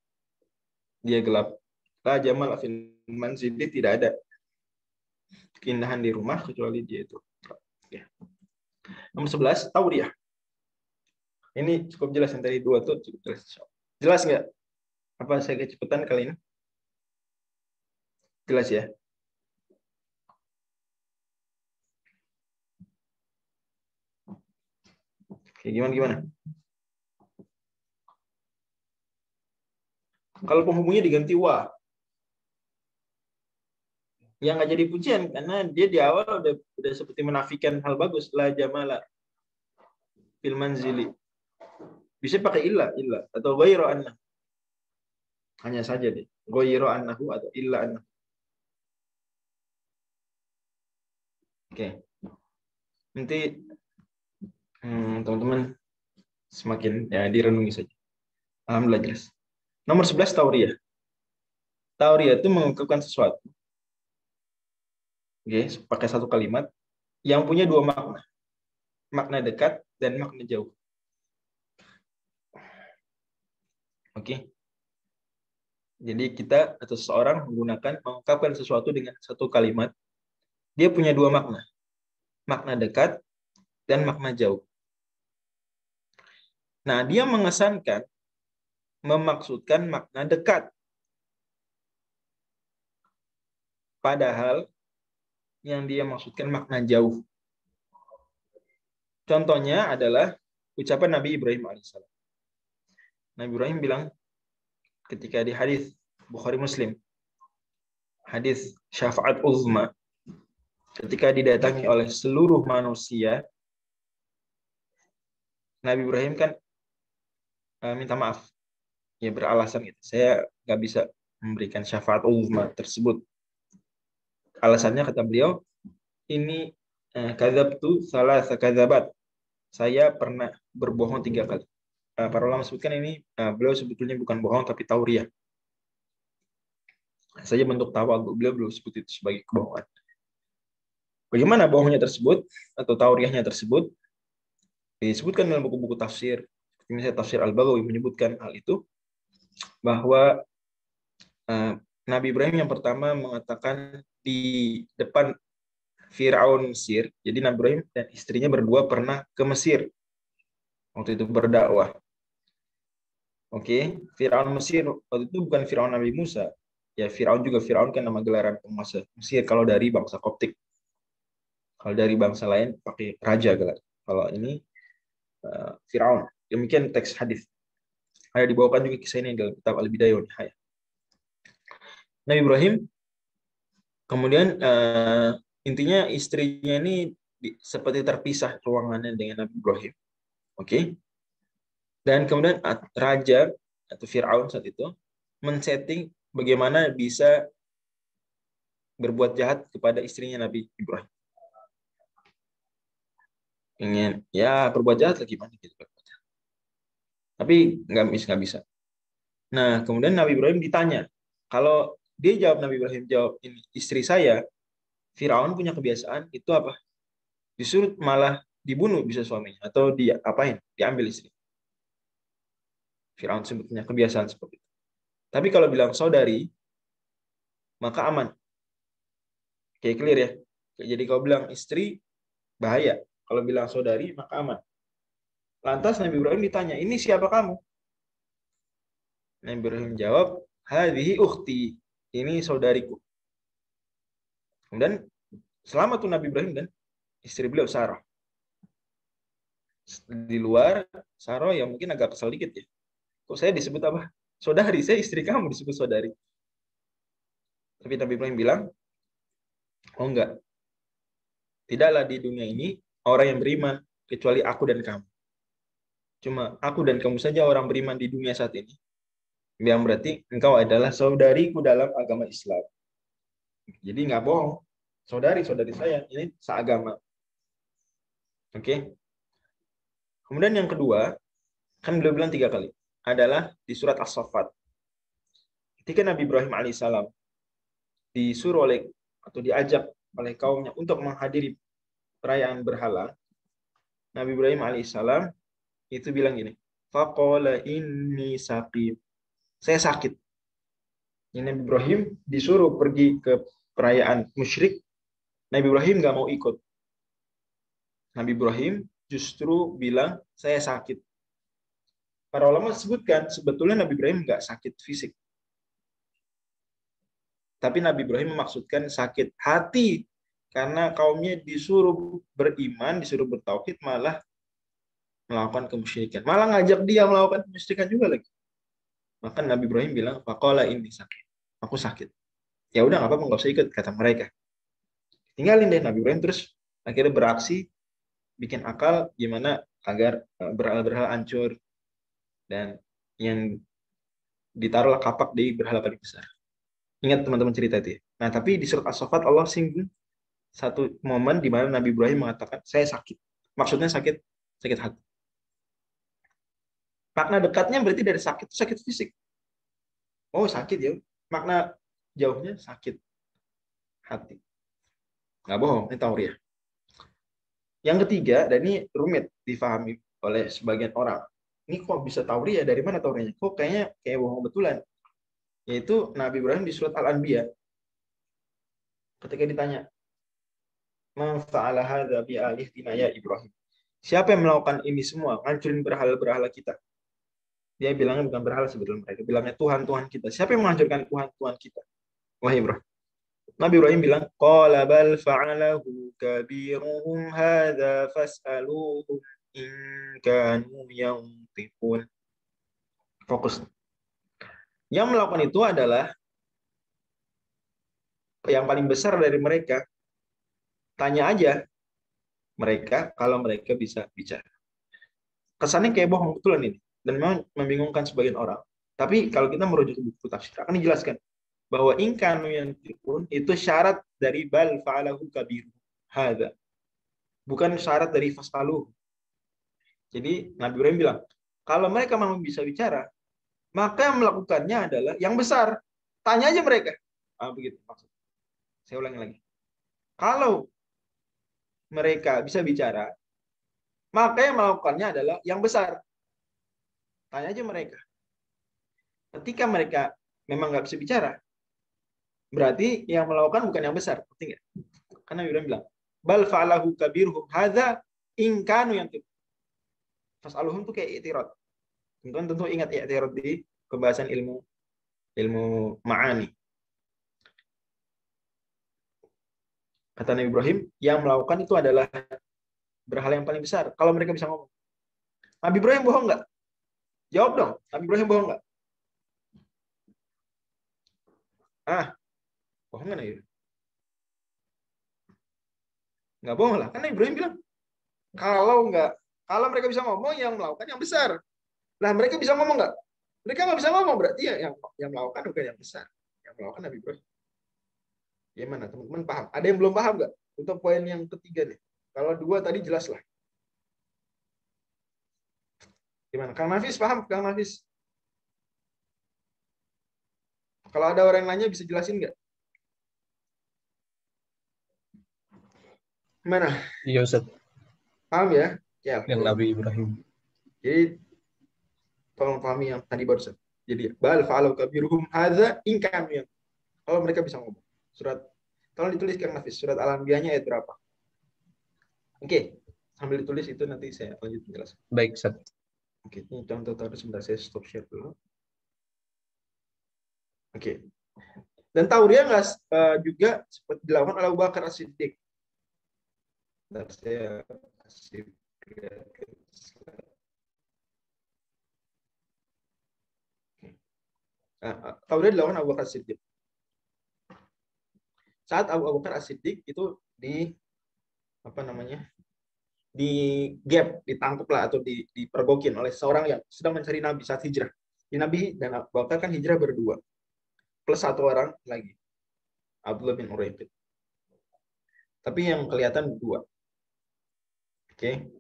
dia gelap. La jamal fil manzili, tidak ada keindahan di rumah kecuali dia itu. Ya. Nomor 11, tauriah. Ini cukup jelas, yang tadi dua tuh cukup jelas. Jelas nggak? Apa saya kecepatan kali ini? Jelas ya? Oke, gimana? Kalau penghubungnya diganti wa, ya nggak jadi pujian karena dia di awal udah seperti menafikan hal bagus. La jamala fil manzili. Bisa pakai illa atau ghairu anna. Hanya saja deh. Ghairu annahu atau illa annahu. Oke. Nanti teman-teman semakin ya direnungi saja. Alhamdulillah jelas. Nomor 11 tauriah. Tauriah itu mengungkapkan sesuatu. Oke, pakai satu kalimat yang punya dua makna. Makna dekat dan makna jauh. Oke. Jadi kita atau seseorang mengungkapkan sesuatu dengan satu kalimat. Dia punya dua makna. Makna dekat dan makna jauh. Nah, dia memaksudkan makna dekat. Padahal yang dia maksudkan makna jauh. Contohnya adalah ucapan Nabi Ibrahim alaihissalam. Nabi Ibrahim bilang ketika di hadis Bukhari Muslim, hadis syafaat uzma, ketika didatangi oleh seluruh manusia, Nabi Ibrahim kan minta maaf, ya beralasan gitu. Saya nggak bisa memberikan syafaat uzma tersebut. Alasannya kata beliau, ini kadzabtu salasa kadzabat. Saya pernah berbohong 3 kali. Para ulama sebutkan ini beliau sebetulnya bukan bohong tapi tauriah. Saja bentuk tawadhu, beliau sebut itu sebagai kebohongan. Bagaimana bohongnya tersebut atau tauriahnya tersebut? Disebutkan dalam buku-buku tafsir. Misalnya tafsir Al-Baghawi menyebutkan hal itu, bahwa Nabi Ibrahim yang pertama mengatakan di depan Firaun Mesir. Jadi Nabi Ibrahim dan istrinya berdua pernah ke Mesir waktu itu berdakwah. Oke, Firaun Mesir waktu itu bukan Firaun Nabi Musa. Ya, Firaun juga, Firaun kan nama gelaran penguasa Mesir kalau dari bangsa Koptik. Kalau dari bangsa lain pakai raja gelar. Kalau ini Firaun. Demikian teks hadis. Ada dibawakan juga kisah ini dalam kitab Al-Bidayah wa Nihayah. Nabi Ibrahim kemudian intinya istrinya ini seperti terpisah ruangannya dengan Nabi Ibrahim. Oke. Dan kemudian raja atau Firaun saat itu men-setting bagaimana bisa berbuat jahat kepada istrinya Nabi Ibrahim. Ingin ya berbuat jahat lagi gimana gitu. Tapi nggak bisa. Nah, kemudian Nabi Ibrahim ditanya. Kalau dia jawab, Nabi Ibrahim jawab, ini istri saya, Firaun punya kebiasaan itu apa? Disuruh malah dibunuh bisa suaminya atau dia apain? Diambil istri. Firaun sebetulnya kebiasaan seperti itu. Tapi kalau bilang saudari, maka aman. Oke, clear ya. Jadi kalau bilang istri, bahaya. Kalau bilang saudari, maka aman. Lantas Nabi Ibrahim ditanya, ini siapa kamu? Nabi Ibrahim jawab, hadhihi ukhti. Ini saudariku. Kemudian selamat tuh Nabi Ibrahim dan istri beliau Sarah. Di luar, Sarah yang mungkin agak kesal dikit ya. Kok saya disebut apa? Saudari, saya istri kamu disebut saudari. Tapi Nabi Ibrahim bilang, oh enggak. Tidaklah di dunia ini orang yang beriman kecuali aku dan kamu. Cuma aku dan kamu saja orang beriman di dunia saat ini. Yang berarti engkau adalah saudariku dalam agama Islam. Jadi nggak bohong. Saudari saya, ini seagama. Oke. Kemudian yang kedua, kan beliau bilang 3 kali. Adalah di surat As-Saffat. Ketika Nabi Ibrahim alaihissalam disuruh oleh atau diajak oleh kaumnya untuk menghadiri perayaan berhala, Nabi Ibrahim alaihissalam itu bilang gini, faqala inni saqim. Saya sakit. Ini Nabi Ibrahim disuruh pergi ke perayaan musyrik, Nabi Ibrahim nggak mau ikut. Nabi Ibrahim justru bilang, saya sakit. Para ulama sebutkan, sebetulnya Nabi Ibrahim nggak sakit fisik. Tapi Nabi Ibrahim memaksudkan sakit hati. Karena kaumnya disuruh beriman, disuruh bertauhid, malah melakukan kemusyrikan. Malah ngajak dia melakukan kemusyrikan juga lagi. Maka Nabi Ibrahim bilang, faqala ini sakit. Aku sakit. Ya udah nggak apa-apa, nggak usah ikut, kata mereka. Tinggalin deh. Nabi Ibrahim terus akhirnya beraksi, bikin akal gimana agar berhala-berhala hancur. Dan yang ditaruhlah kapak di berhala paling besar. Ingat teman-teman cerita itu ya. Nah, tapi di surat As-Saffat Allah singgung satu momen di mana Nabi Ibrahim mengatakan, saya sakit. Maksudnya sakit hati. Makna dekatnya berarti dari sakit fisik. Oh, sakit ya. Makna jauhnya sakit hati. Nggak bohong, ini tauriah. Yang ketiga, dan ini rumit difahami oleh sebagian orang. Ini kok bisa tauriah? Dari mana tauriahnya? Kok kayaknya kayak bohong betulan. Yaitu Nabi Ibrahim di surat Al-Anbiya. Ketika ditanya, "Man fa'ala hadza bi alihatina ya Ibrahim?" Siapa yang melakukan ini semua? Ngancurin berhala-berhala kita. Dia bilangnya bukan berhala sebetulnya, mereka bilangnya Tuhan-Tuhan kita. Siapa yang menghancurkan Tuhan-Tuhan kita? Wahai Ibrahim. Nabi Ibrahim bilang, qala bal fa'alahu kabiruhum hadza fas'aluhum in kanu yantiqun. Fokus. Yang melakukan itu adalah yang paling besar dari mereka. Tanya aja mereka kalau mereka bisa bicara. Kesannya kayak bohong betulan ini. Dan memang membingungkan sebagian orang. Tapi kalau kita merujuk ke buku tafsir, akan dijelaskan bahwa inkanu yang pun itu syarat dari bal fa'alahu kabiru hadza. Bukan syarat dari fasaluh. Jadi Nabi Ibrahim bilang, kalau mereka mau bisa bicara, maka yang melakukannya adalah yang besar. Tanya aja mereka. Begitu maksud. Saya ulangi lagi. Kalau mereka bisa bicara, maka yang melakukannya adalah yang besar. Tanya aja mereka. Ketika mereka memang nggak bisa bicara, berarti yang melakukan bukan yang besar. Ngerti nggak? Karena Nabi Ibrahim bilang, Bal fa'alahu kabirhum hadza in kanu yantiq. Fas'aluhum tuh kayak i'tirad. Teman-teman tentu ingat i'tirad di pembahasan ilmu ma'ani. Kata Nabi Ibrahim, yang melakukan itu adalah berhala yang paling besar. Kalau mereka bisa ngomong. Nabi Ibrahim bohong nggak? Jawab dong. Nabi Ibrahim bohong nggak? Bohong nggak Nabi? Nggak bohong lah. Karena Ibrahim bilang, kalau mereka bisa ngomong, yang melakukan yang besar. Nah, mereka bisa ngomong nggak? Mereka nggak bisa ngomong, berarti yang melakukan bukan yang besar. Yang melakukan Nabi Ibrahim. Gimana teman-teman paham? Ada yang belum paham nggak? Untuk poin yang ketiga nih. Kalau 2 tadi jelas lah. Gimana? Kang Nafis paham? Kang Nafis? Kalau ada orang yang nanya bisa jelasin nggak? Gimana? Iya Ustaz. Paham ya? Ya. Yang Nabi Ibrahim. Jadi tolong pahami yang tadi barusan. Jadi bal fa'alu kabiruhum hadza in kanu yang. Kalau mereka bisa ngomong. Surat tolong ditulis Kang Nafis, surat Al-Anbiyah ayat berapa? Oke, sambil ditulis itu nanti saya lanjut penjelasan. Baik, Ustaz. Oke, ini contoh tadi sebentar saya stop share dulu. Oke. Dan Tauriah juga seperti dilakukan oleh Abu Bakar As-Siddiq. Saya kasih Tauriah dilakukan Abu Bakar As-Siddiq. Saat Abu Bakar As-Siddiq itu ditangkap lah atau dipergokin oleh seorang yang sedang mencari Nabi saat hijrah. Di Nabi dan Abu Bakar kan hijrah berdua. Plus 1 orang lagi. Abdullah bin Uraybid. Tapi yang kelihatan 2. Oke.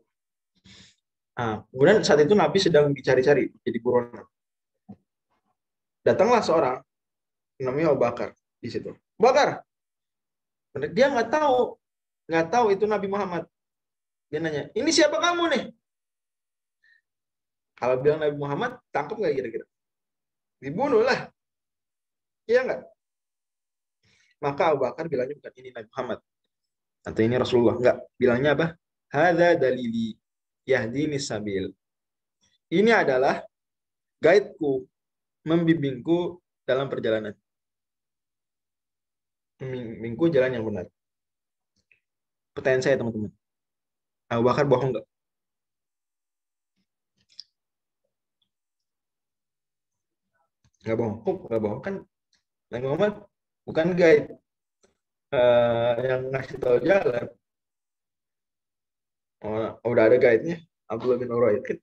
Kemudian saat itu Nabi sedang dicari-cari, jadi buronan. Datanglah seorang namanya Abu Bakar di situ. Abu Bakar. Dia nggak tahu itu Nabi Muhammad. Dia nanya, ini siapa kamu nih? Kalau bilang Nabi Muhammad, tangkap nggak kira-kira? Dibunuh lah. Iya nggak? Maka Abu Bakar bilangnya bukan ini Nabi Muhammad. Atau ini Rasulullah. Nggak. Bilangnya apa? Hadza dalili yahdini sabil. Ini adalah guide-ku, membimbingku dalam perjalanan. Membimbingku jalan yang benar. Pertanyaan saya teman-teman. Abu Bakar bohong nggak? Nggak bohong. Nggak bohong kan? Nabi Muhammad bukan guide yang ngasih tahu jalan. Udah ada guide-nya. Abdullah bin Uraybid.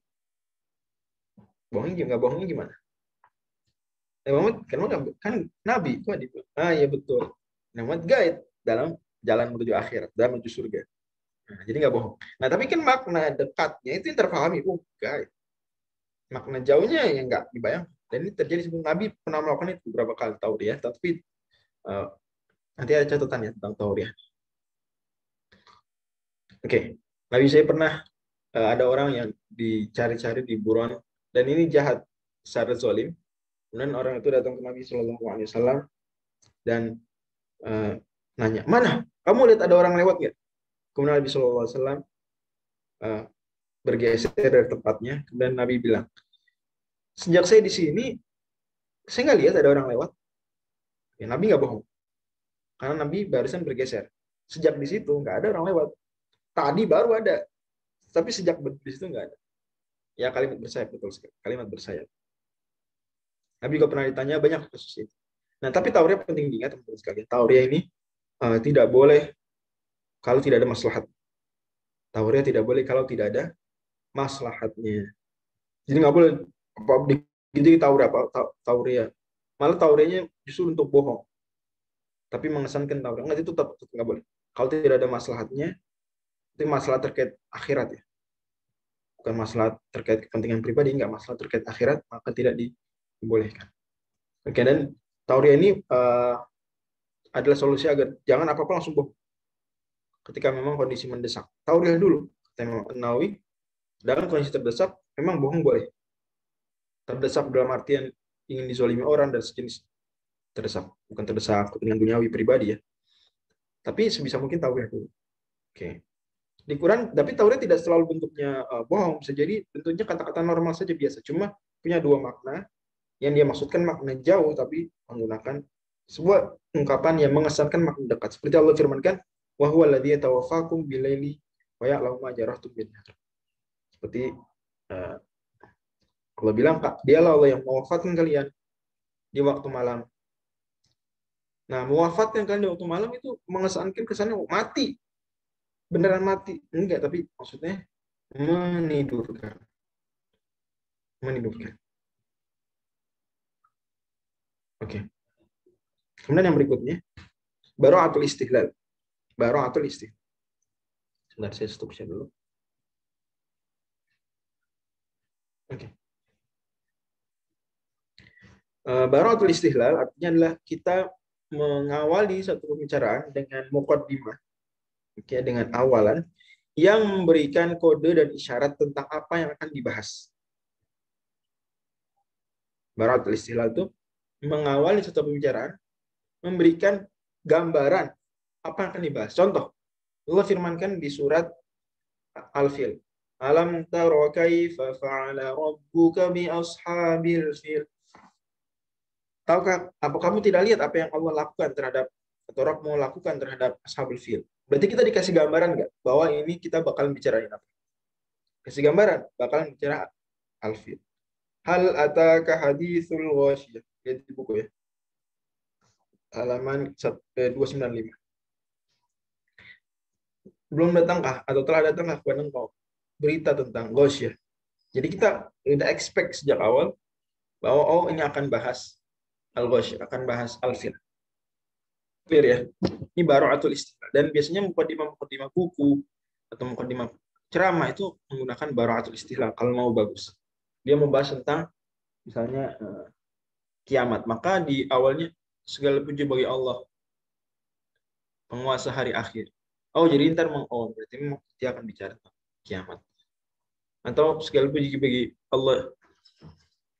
Nggak bohongnya gimana? Nabi Muhammad kan Nabi. Iya betul. Nabi Muhammad guide dalam jalan menuju akhirat, dalam menuju surga. Nah, jadi nggak bohong. Nah, tapi kan makna dekatnya itu yang terpahami. Guide. Makna jauhnya yang nggak dibayang. Dan ini terjadi sebelum Nabi pernah melakukan itu beberapa kali Tauriah. Tapi nanti ada catatannya tentang Tauriah. Oke. Nabi saya pernah ada orang yang dicari-cari di buron. Dan ini jahat secara zalim. Kemudian orang itu datang ke Nabi SAW dan nanya, mana? Kamu lihat ada orang lewat nggak? Kemudian Nabi SAW bergeser dari tempatnya. Kemudian Nabi bilang, sejak saya di sini, saya nggak lihat ada orang lewat. Ya, Nabi nggak bohong. Karena Nabi barusan bergeser. Sejak di situ nggak ada orang lewat. Tadi baru ada. Tapi sejak di situ nggak ada. Ya kalimat bersayap, betul sekali. Kalimat bersayap. Nabi juga pernah ditanya banyak kasus itu. Nah, tapi Tauriah penting diingat teman-teman sekalian. Tauriah ini tidak boleh kalau tidak ada maslahat. Tauriah tidak boleh kalau tidak ada maslahatnya. Jadi nggak boleh gitu Tauriah. Malah Tauriahnya justru untuk bohong. Tapi mengesankan Tauriah. Nggak, itu tetap nggak boleh. Kalau tidak ada maslahatnya, itu masalah terkait akhirat ya. Bukan masalah terkait kepentingan pribadi, nggak, masalah terkait akhirat, maka tidak dibolehkan. Oke, dan Tauriah ini adalah solusi agar jangan apa-apa langsung bohong. Ketika memang kondisi mendesak. Tauriah dulu. Imam Nawawi, dalam kondisi terdesak, memang bohong boleh. Terdesak dalam artian ingin dizalimi orang dan sejenis. Terdesak. Bukan terdesak dengan duniawi pribadi ya. Tapi sebisa mungkin Tauriah dulu. Oke. Di Quran, tapi Taurat tidak selalu bentuknya bohong, bisa jadi bentuknya kata-kata normal saja biasa. Cuma punya dua makna, yang dia maksudkan makna jauh, tapi menggunakan sebuah ungkapan yang mengesankan makna dekat. Seperti Allah firmankan, wa huwa alladzi yatawaffakum bilaili wa ya'lamu ma jarahtum bin nahar. Seperti Allah bilang, dialah Allah yang mewafatkan kalian di waktu malam. Nah, mewafatkan kalian di waktu malam itu mengesankan kesannya mati. Beneran mati. Enggak, tapi maksudnya menidurkan. Menidurkan. Oke. Kemudian yang berikutnya, bara'atul istihlal. Bara'atul istihlal. Sebentar, saya stop share dulu. Oke. Bara'atul istihlal artinya adalah kita mengawali satu pembicaraan dengan muqaddimah, dengan awalan yang memberikan kode dan isyarat tentang apa yang akan dibahas. Bara'atul istihlal itu mengawali satu pembicaraan, memberikan gambaran apa yang akan dibahas. Contoh, Allah firmankan di surat Al-Fil. Alam tara kaifa fa'ala rabbuka bi ashabil fil. Tahukah, apa kamu tidak lihat apa yang Allah lakukan terhadap, atau Rabb mau lakukan terhadap ashabul fil? Berarti kita dikasih gambaran nggak bahwa ini kita bakal bicarain apa? Kasih gambaran, bakalan bicara Al-Fil. Hal ataka haditsul ghasyiyah. Lihat di buku ya. Halaman 295. Belum datangkah atau telah datangkah kepada engkau berita tentang ghasyiyah? Jadi kita udah expect sejak awal bahwa oh ini akan bahas Al-Ghasyiyah, akan bahas Al-Fil. Clear ya? Ini bara'atul istihlal. Dan biasanya mukadimah buku atau mukadimah ceramah itu menggunakan bara'atul istihlal kalau mau bagus. Dia membahas tentang misalnya kiamat. Maka di awalnya segala puji bagi Allah, penguasa hari akhir. Oh, jadi ntar berarti dia akan bicara tentang kiamat. Atau segala puji bagi Allah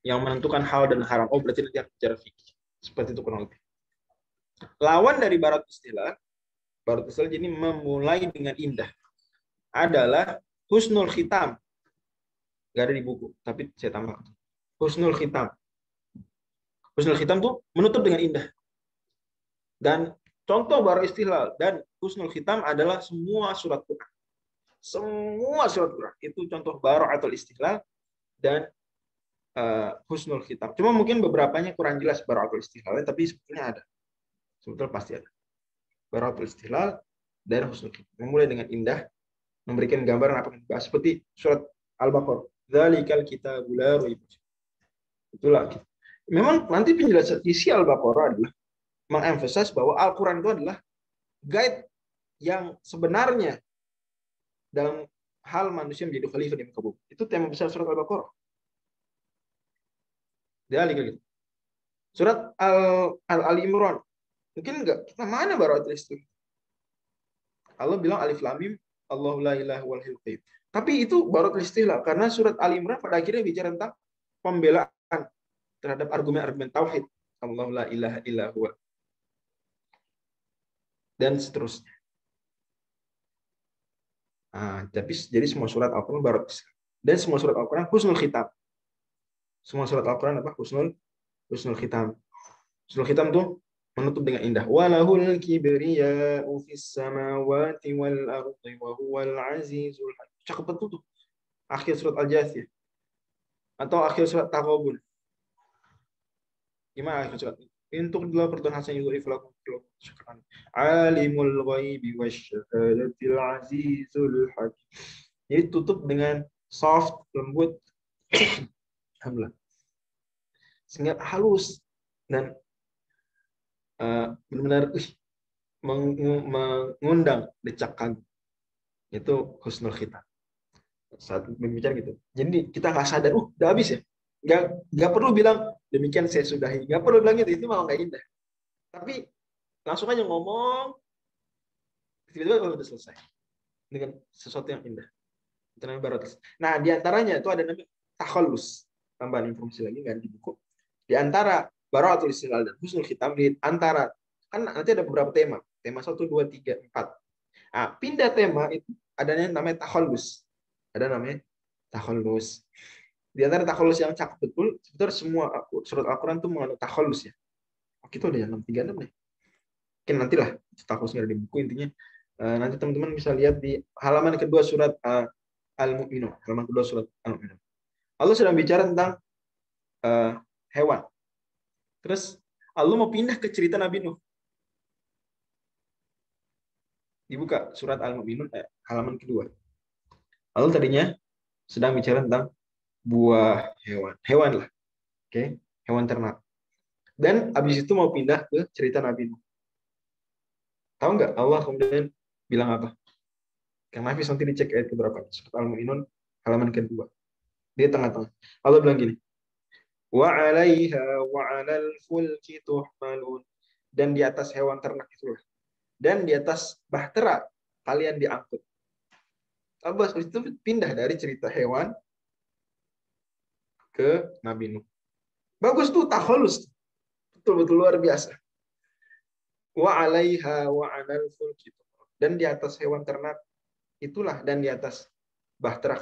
yang menentukan hal dan haram. Oh, berarti nanti akan bicara fikih. Seperti itu kurang lebih. Lawan dari bara'atul istihlal ini memulai dengan indah adalah husnul khitam. Gak ada di buku, tapi saya tambah. Husnul khitam. Husnul khitam tuh menutup dengan indah. Dan contoh bara'atul istihlal dan husnul khitam adalah semua surat Quran. Semua surat Quran itu contoh bara'atul istihlal dan husnul khitam. Cuma mungkin beberapanya kurang jelas bara'atul istihlal, tapi sebetulnya ada. Sebetulnya pasti ada. Bara'atul istihlal dan husnul khitam. Memulai dengan indah, memberikan gambaran apa yang dibahas. Seperti surat Al-Baqarah. Dzalikal kitabul la raiba fiih. Itulah. Memang nanti penjelasan isi Al-Baqarah adalah mengemphasize bahwa Al-Quran itu adalah guide yang sebenarnya dalam hal manusia menjadi khalifah di muka bumi. Itu tema besar surat Al-Baqarah. Dzalikal gitu. Surat Al-Imran. Mungkin enggak, kita mana bara'atul istihlal? Allah bilang alif lam mim, Allahu la ilaha wal hayyul qayyum. Tapi itu bara'atul istihlal karena surat Al-Imran pada akhirnya bicara tentang pembelaan terhadap argumen-argumen tauhid. Allahu la ilaha illa huwa. Dan seterusnya. Tapi jadi semua surat Al-Quran bara'atul istihlal. Dan semua surat Al-Quran husnul khitam. Semua surat Al-Quran apa? Husnul khitam. Husnul khitam tuh menutup dengan indah. Walahul kibriya'u fis samawati wal ardi wa huwal azizul hakim. Cakep betul tuh. Akhir surat Al-Jathiyah. Atau akhir surat Taghabun. Gimana akhir surat ini? Untuk adalah pertuhan hasan yudhif lakum syukran. Alimul ghaibi wasyahadatil azizul hakim. Jadi tutup dengan soft, lembut. Alhamdulillah. Sehingga halus dan benar-benar mengundang decak kagum. Itu husnul khitam. Saat berbicara gitu. Jadi kita nggak sadar, udah habis ya. Nggak perlu bilang demikian saya sudahi. Nggak perlu bilang gitu, itu malah nggak indah. Tapi langsung aja ngomong, tiba-tiba udah selesai dengan sesuatu yang indah. Itu namanya bara'atul. Nah, diantaranya itu ada namanya takhallus. Tambahan informasi lagi nggak di buku. Di antara bara'atul istihlal dan husnul khitam, di antara kan nanti ada beberapa tema. Tema 1, 2, 3, 4. Pindah tema itu adanya namanya takhallus. Ada namanya takhallus. Di antara takhallus yang cakep betul, sebetulnya semua surat Al-Quran itu mengandung takhallus ya. Itu ada yang 636 nih. Mungkin nantilah takhallusnya ada di buku intinya. Nanti teman-teman bisa lihat di halaman kedua surat Al-Mu'minun. Halaman kedua surat Al-Mu'minun. Allah sedang bicara tentang hewan. Terus Allah mau pindah ke cerita Nabi Nuh. Dibuka surat Al-Mu'minun halaman kedua. Allah tadinya sedang bicara tentang buah hewan. Hewan lah. Oke, hewan ternak. Dan habis itu mau pindah ke cerita Nabi Nuh. Tahu nggak Allah kemudian bilang apa? Kang Nafis nanti dicek ayat keberapa. Surat Al-Mu'minun halaman kedua. Di tengah-tengah. Allah bilang gini. Wa 'alaiha wa 'alal fulki tuhmalun. Dan di atas hewan ternak itulah. Dan di atas bahtera kalian diangkut. Abbas itu pindah dari cerita hewan ke Nabi Nuh. Bagus tuh takhallus. Betul-betul luar biasa. Wa 'alaiha wa 'alal fulki. Dan di atas hewan ternak itulah, dan di atas bahtera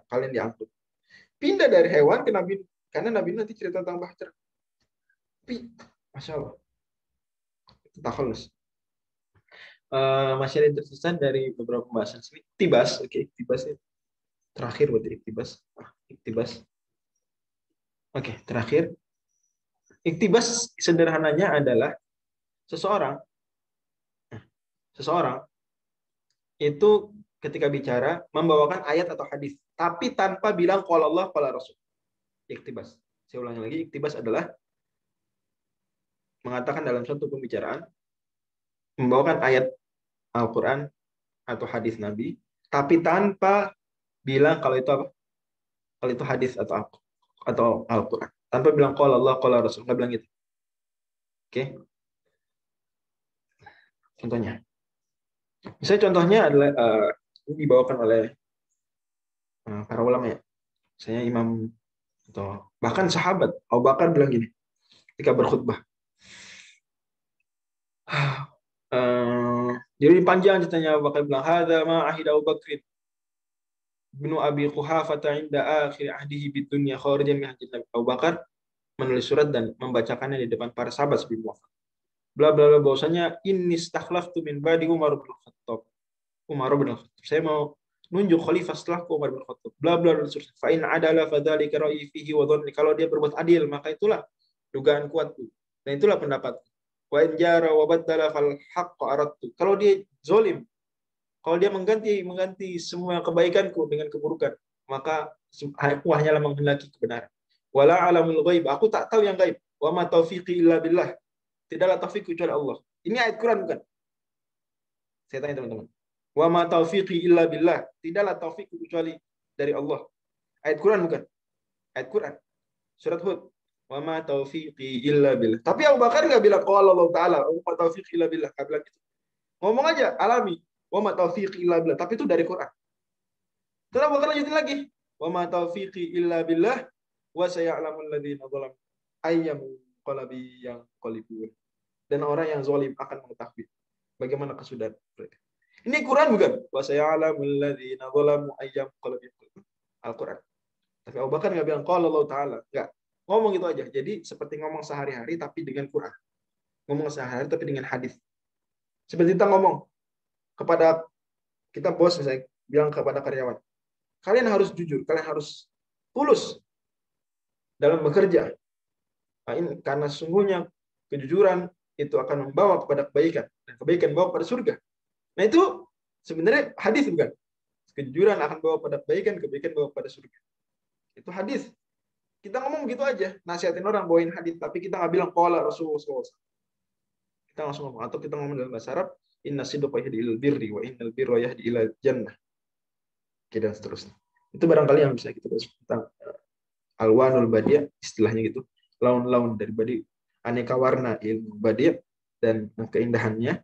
kalian diangkut. Pindah dari hewan ke Nabi Nuh. Karena Nabi Nuh nanti cerita tentang bahtera. Tapi Masya Allah. Itu takhallus. Masih ada yang tersisa dari beberapa pembahasan sini. Iktibas, oke, iktibas ini terakhir buat iktibas. Iktibas. Oke, terakhir. Iktibas sederhananya adalah seseorang itu ketika bicara membawakan ayat atau hadis, tapi tanpa bilang qala Allah qala Rasul. Iktibas. Saya ulangi lagi, iktibas adalah mengatakan dalam suatu pembicaraan membawakan ayat Al-Quran atau hadis Nabi, tapi tanpa bilang kalau itu apa? Kalau itu hadis atau Al-Quran. Tanpa bilang qala Allah qala Rasul, nggak bilang gitu. Oke. Contohnya. Misalnya contohnya adalah ini dibawakan oleh para ulama ya. Misalnya imam atau bahkan sahabat Abu Bakar bilang gini ketika berkhutbah. Jadi panjang ceritanya. Abu Bakar bilang hadza ma ahida Abu Bakrin bin Abi Quhafah inda akhir ahdihi bid dunya kharijan min hajjin Nabi. Abu Bakar menulis surat dan membacakannya di depan para sahabat sebelum wafat. Bla bla bla, bahwasanya inni istakhlaftu min ba'di Umar bin Khattab. Umar bin Khattab. Saya mau nunjuk khalifah setelahku Umar bin Khattab. Bla bla bla. Fa in adala fadzalika ra'yi fihi wa dhanni. Kalau dia berbuat adil, maka itulah dugaan kuatku. Dan itulah pendapatku. Wa in jara wa baddala fal haqqu aradtu. Kalau dia zalim, kalau dia mengganti semua kebaikanku dengan keburukan, maka aku hanyalah menghendaki kebenaran. Wala alamul ghaib, aku tak tahu yang gaib. Wa ma taufiqi illa billah. Tidaklah taufik kecuali Allah. Ini ayat Quran bukan? Saya tanya teman-teman. Wa ma taufiqi illa billah. Tidaklah taufik kecuali dari Allah. Ayat Quran bukan? Ayat Quran. Surat Hud. Wa ma taufiqi illa billah. Tapi Abu Bakar enggak bilang qala Allah taala, wa ma taufiqi illa billah. Enggak bilang gitu. Ngomong aja alami. Wa ma taufiqi illa billah. Tapi itu dari Quran. Terus Abu Bakar lanjutin lagi. Wa ma taufiqi illa billah wa saya'lamul ladzina zalamu ayyam qalabi yang qalibun. Dan orang yang zalim akan mengetahui bagaimana kesudahan mereka. Ini Quran bukan? Wa saya'lamul ladzina zalamu ayyam qalbi. Al-Quran. Tapi Abu Bakar enggak bilang qala Allah taala, enggak. Ngomong gitu aja. Jadi seperti ngomong sehari-hari tapi dengan Quran. Ngomong sehari-hari tapi dengan hadis. Seperti kita ngomong kepada kita bos misalnya bilang kepada karyawan, kalian harus jujur, kalian harus tulus dalam bekerja. Nah, ini karena sungguhnya kejujuran itu akan membawa kepada kebaikan dan kebaikan membawa kepada surga. Nah itu sebenarnya hadis bukan? Kejujuran akan bawa pada kebaikan, kebaikan bawa pada surga. Itu hadis. Kita ngomong gitu aja, nasihatin orang bawain hadis, tapi kita nggak bilang qala Rasulullah SAW. Kita langsung ngomong, atau kita ngomong dalam bahasa Arab, inna sidqa yahdi ilal birri wa innal birra yahdi ilal jannah. Oke, dan seterusnya. Itu barangkali yang bisa kita bahas tentang alwanul badi', istilahnya gitu. Laun-laun dari badi', aneka warna ilmu badi' dan keindahannya.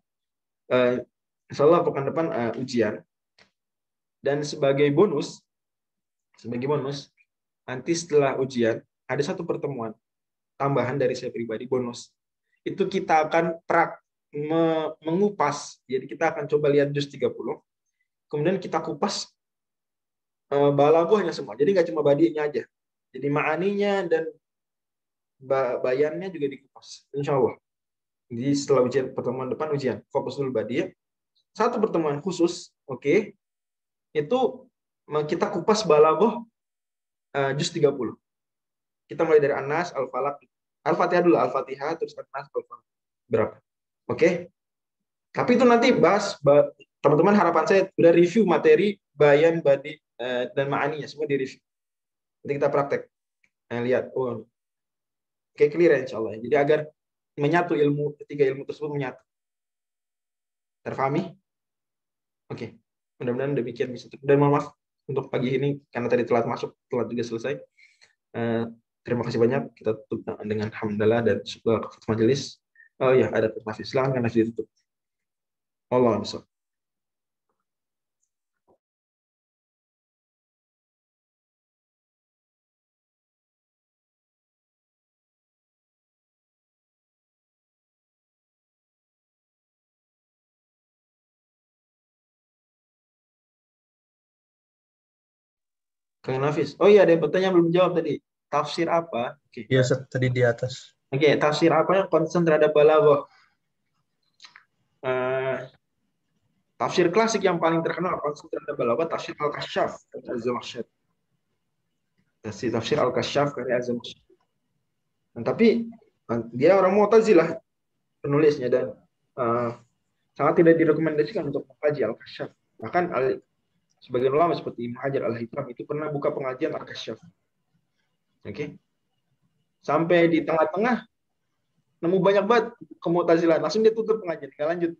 Insyaallah pekan depan ujian. Dan sebagai bonus, nanti setelah ujian ada satu pertemuan tambahan dari saya pribadi bonus. Itu kita akan mengupas. Jadi kita akan coba lihat juz 30. Kemudian kita kupas balaghahnya semua. Jadi nggak cuma badinya aja. Jadi ma'aninya dan bayannya juga dikupas. Insya Allah. Jadi setelah ujian pertemuan depan ujian fokus dulu badi. Satu pertemuan khusus, oke. Itu kita kupas balaghah juz 30. Kita mulai dari An-Nas, Al-Falaq, Al-Fatihah dulu, Al-Fatihah terus An-Nas, Al-Falaq. Berapa? Oke. Tapi itu nanti bahas teman-teman, harapan saya udah review materi bayan, badi dan ma'aninya semua di review. Nanti kita praktek. Lihat, oh, oke, clear ya insya Allah. Jadi agar menyatu ketiga ilmu tersebut menyatu. Terfahami? Oke. Mudah-mudahan demikian bisa. Dan mohon maaf untuk pagi ini karena tadi telat masuk, telat juga selesai. Terima kasih banyak. Kita tutup dengan hamdalah dan syukur kepada majelis. Oh ya, ada Nafis. Silakan Nafis ditutup. Allah bisa. Kang Nafis. Oh iya, ada yang bertanya belum jawab tadi. Tafsir apa? Oke. Iya, tadi di atas. Oke, tafsir apa yang konsen terhadap balaghah? Tafsir klasik yang paling terkenal konsen terhadap balaghah tafsir Al-Kasyaf dari Az-Zamakhsyari. Tafsir Al-Kasyaf dari Az-Zamakhsyari. Tapi dia orang Mu'tazilah penulisnya dan sangat tidak direkomendasikan untuk mengkaji Al-Kasyaf. Bahkan sebagian ulama seperti Ibnu Hajar Al-Haytham itu pernah buka pengajian Al-Kasyaf. Oke. Sampai di tengah-tengah nemu banyak banget kemu'tazilah, langsung dia tutup pengajian, nggak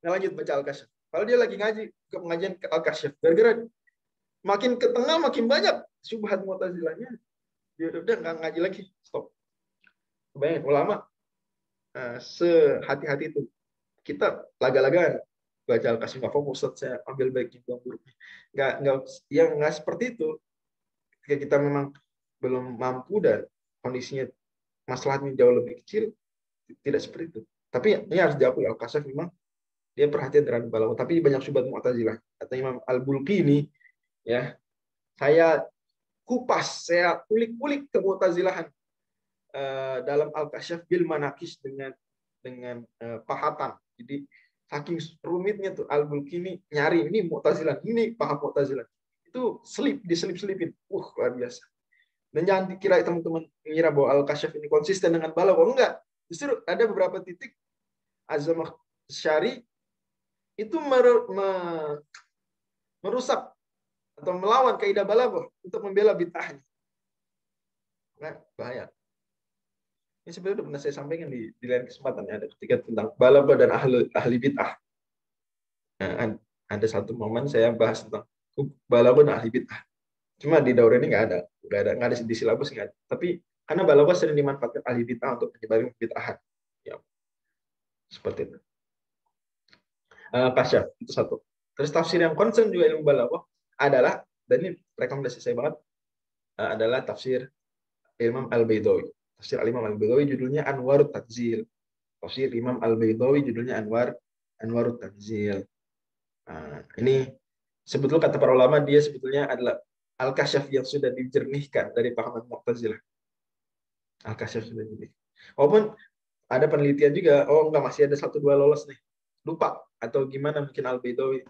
lanjut baca Al-Kasyaf. Kalau dia lagi ngaji ke pengajian Al-Kasyaf, gara-gara makin ke tengah makin banyak syubhat mu'tazilahnya, dia udah nggak ngaji lagi, stop. Banyak ulama sehati-hati itu. Kita laga-lagaan baca Al-Kasyaf, nggak fokus, saya ambil baiknya, buang buruknya. Nggak seperti itu. Ketika kita memang belum mampu dan kondisinya masalahnya jauh lebih kecil, tidak seperti itu. Tapi ini harus diakui, Al-Kasyaf memang dia perhatian terhadap balaghah. Tapi banyak syubhat Mu'tazilah. Kata Imam Al-Bulqi ini, ya, saya kupas, saya kulik-kulik ke Mu'tazilahan dalam Al-Kasyaf bil Manaqis dengan pahatan. Jadi saking rumitnya tuh Al-Bulqi ini nyari ini Mu'tazilah, ini paham Mu'tazilah. Itu diselip-selipin. Luar biasa. Dan jangan dikira teman-teman mengira bahwa Al-Kasyaf ini konsisten dengan balaghah. Enggak. Justru ada beberapa titik Az-Zamakhsyari itu merusak atau melawan kaidah balaghah untuk membela bid'ahnya. Nah, bahaya. Ini sebenarnya sudah pernah saya sampaikan di lain kesempatan ya, ada ketika tentang balaghah dan ahli bid'ah. Nah, ada satu momen saya bahas tentang balaghah dan ahli bid'ah. Cuma di daurah ini nggak ada di silabus nggak ada. Tapi karena balaghah sering dimanfaatkan ahli bid'ah untuk menyebarkan bid'ahan. Ya, seperti itu. Kasyaf itu satu. Terus tafsir yang concern juga ilmu balaghah adalah, dan ini rekomendasi saya banget, adalah tafsir Imam Al-Baydawi. Tafsir Imam Al-Baydawi judulnya Anwarut Tanzil. Tafsir Imam Al-Baydawi judulnya Anwarut Tanzil. Ini sebetulnya kata para ulama dia sebetulnya adalah Al-Kasyaf yang sudah dijernihkan dari pahaman Mu'tazilah. Al-Kasyaf sudah dijernihkan. Walaupun ada penelitian juga, enggak, masih ada 1-2 lolos nih. Lupa atau gimana mungkin Al-Baydawi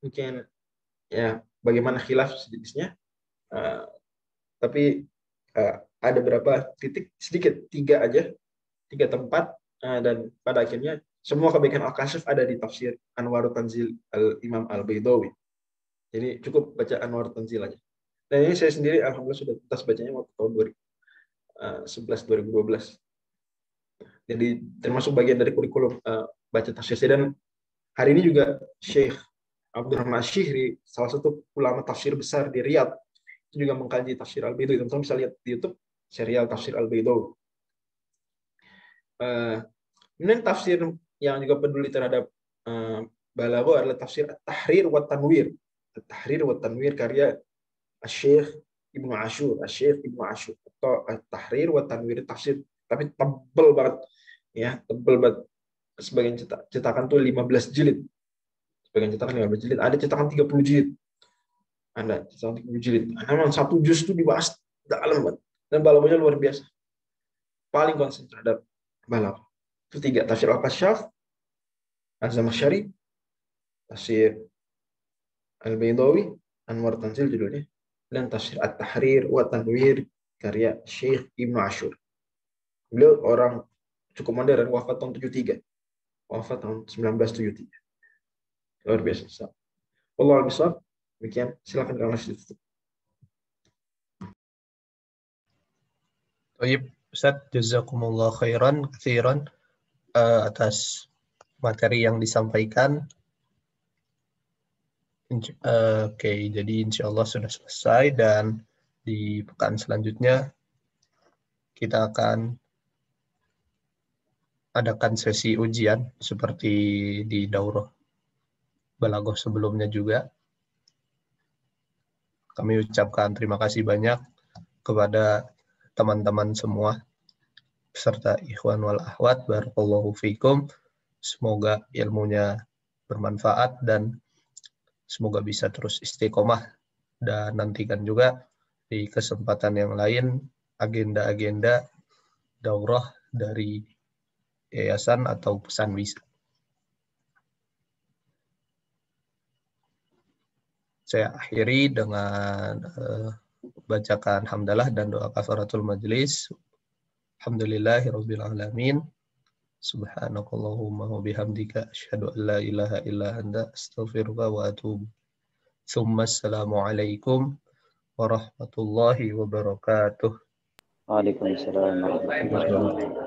mungkin ya bagaimana khilaf sejenisnya. Tapi ada berapa titik, sedikit 3 aja, 3 tempat, dan pada akhirnya semua kebaikan Al-Kasyaf ada di tafsir Anwarut Tanzil Imam Al-Baydawi. Jadi cukup baca Anwarut Tanzil aja. Dan ini saya sendiri alhamdulillah sudah tuntas bacanya waktu tahun 2011-2012. Jadi termasuk bagian dari kurikulum baca tafsir. Dan hari ini juga Syekh Abdurrahman Syihri, salah satu ulama tafsir besar di Riyadh, itu juga mengkaji tafsir Al-Baydawi. Teman-teman bisa lihat di YouTube serial tafsir Al-Baydawi. Kemudian tafsir yang juga peduli terhadap balaghah adalah tafsir At-Tahrir wa Tanwir. At-Tahrir wa Tanwir karya Syekh Ibnu Ashur, atau At-Tahrir wa Tanwir, tafsir tapi tebel banget ya, tebel banget. sebagian cetakan tuh 15 jilid. Sebagian cetakan 15 jilid, ada cetakan 30 jilid. Ada cetakan 30 jilid. Memang satu juz itu dibahas dalam banget. Dan balaghahnya luar biasa. Paling konsen terhadap balaghah. Itu 3, tafsir Al-Kasyaf, Az-Zamakhsyari, tafsir Al-Baydawi, Anwar Tanzil judulnya, dan tafsir At-Tahrir wa Tanwir karya Syekh Ibnu Ashur. Beliau orang cukup modern, wafat tahun 73. Wafat tahun 1973. Luar biasa. Wallahu a'lam. Demikian, silakan kalau masih ditutup. Baik, Ustaz, jazakumullah khairan katsiran atas materi yang disampaikan. Oke, jadi insya Allah sudah selesai, dan di pekan selanjutnya kita akan adakan sesi ujian seperti di daurah balaghah sebelumnya juga. Kami ucapkan terima kasih banyak kepada teman-teman semua serta ikhwan wal akhwat, barakallahu fikum. Semoga ilmunya bermanfaat dan semoga bisa terus istiqomah, dan nantikan juga di kesempatan yang lain agenda-agenda daurah dari yayasan atau pesan wisa. Saya akhiri dengan bacakan hamdalah dan doa kafaratul majlis. Alhamdulillahirabbil alamin. Subhanakallahumma wa bihamdika asyhadu an la ilaha illa anta astaghfiruka wa atubu. Assalamu alaikum warahmatullahi wabarakatuh. Waalaikumsalam warahmatullahi wabarakatuh.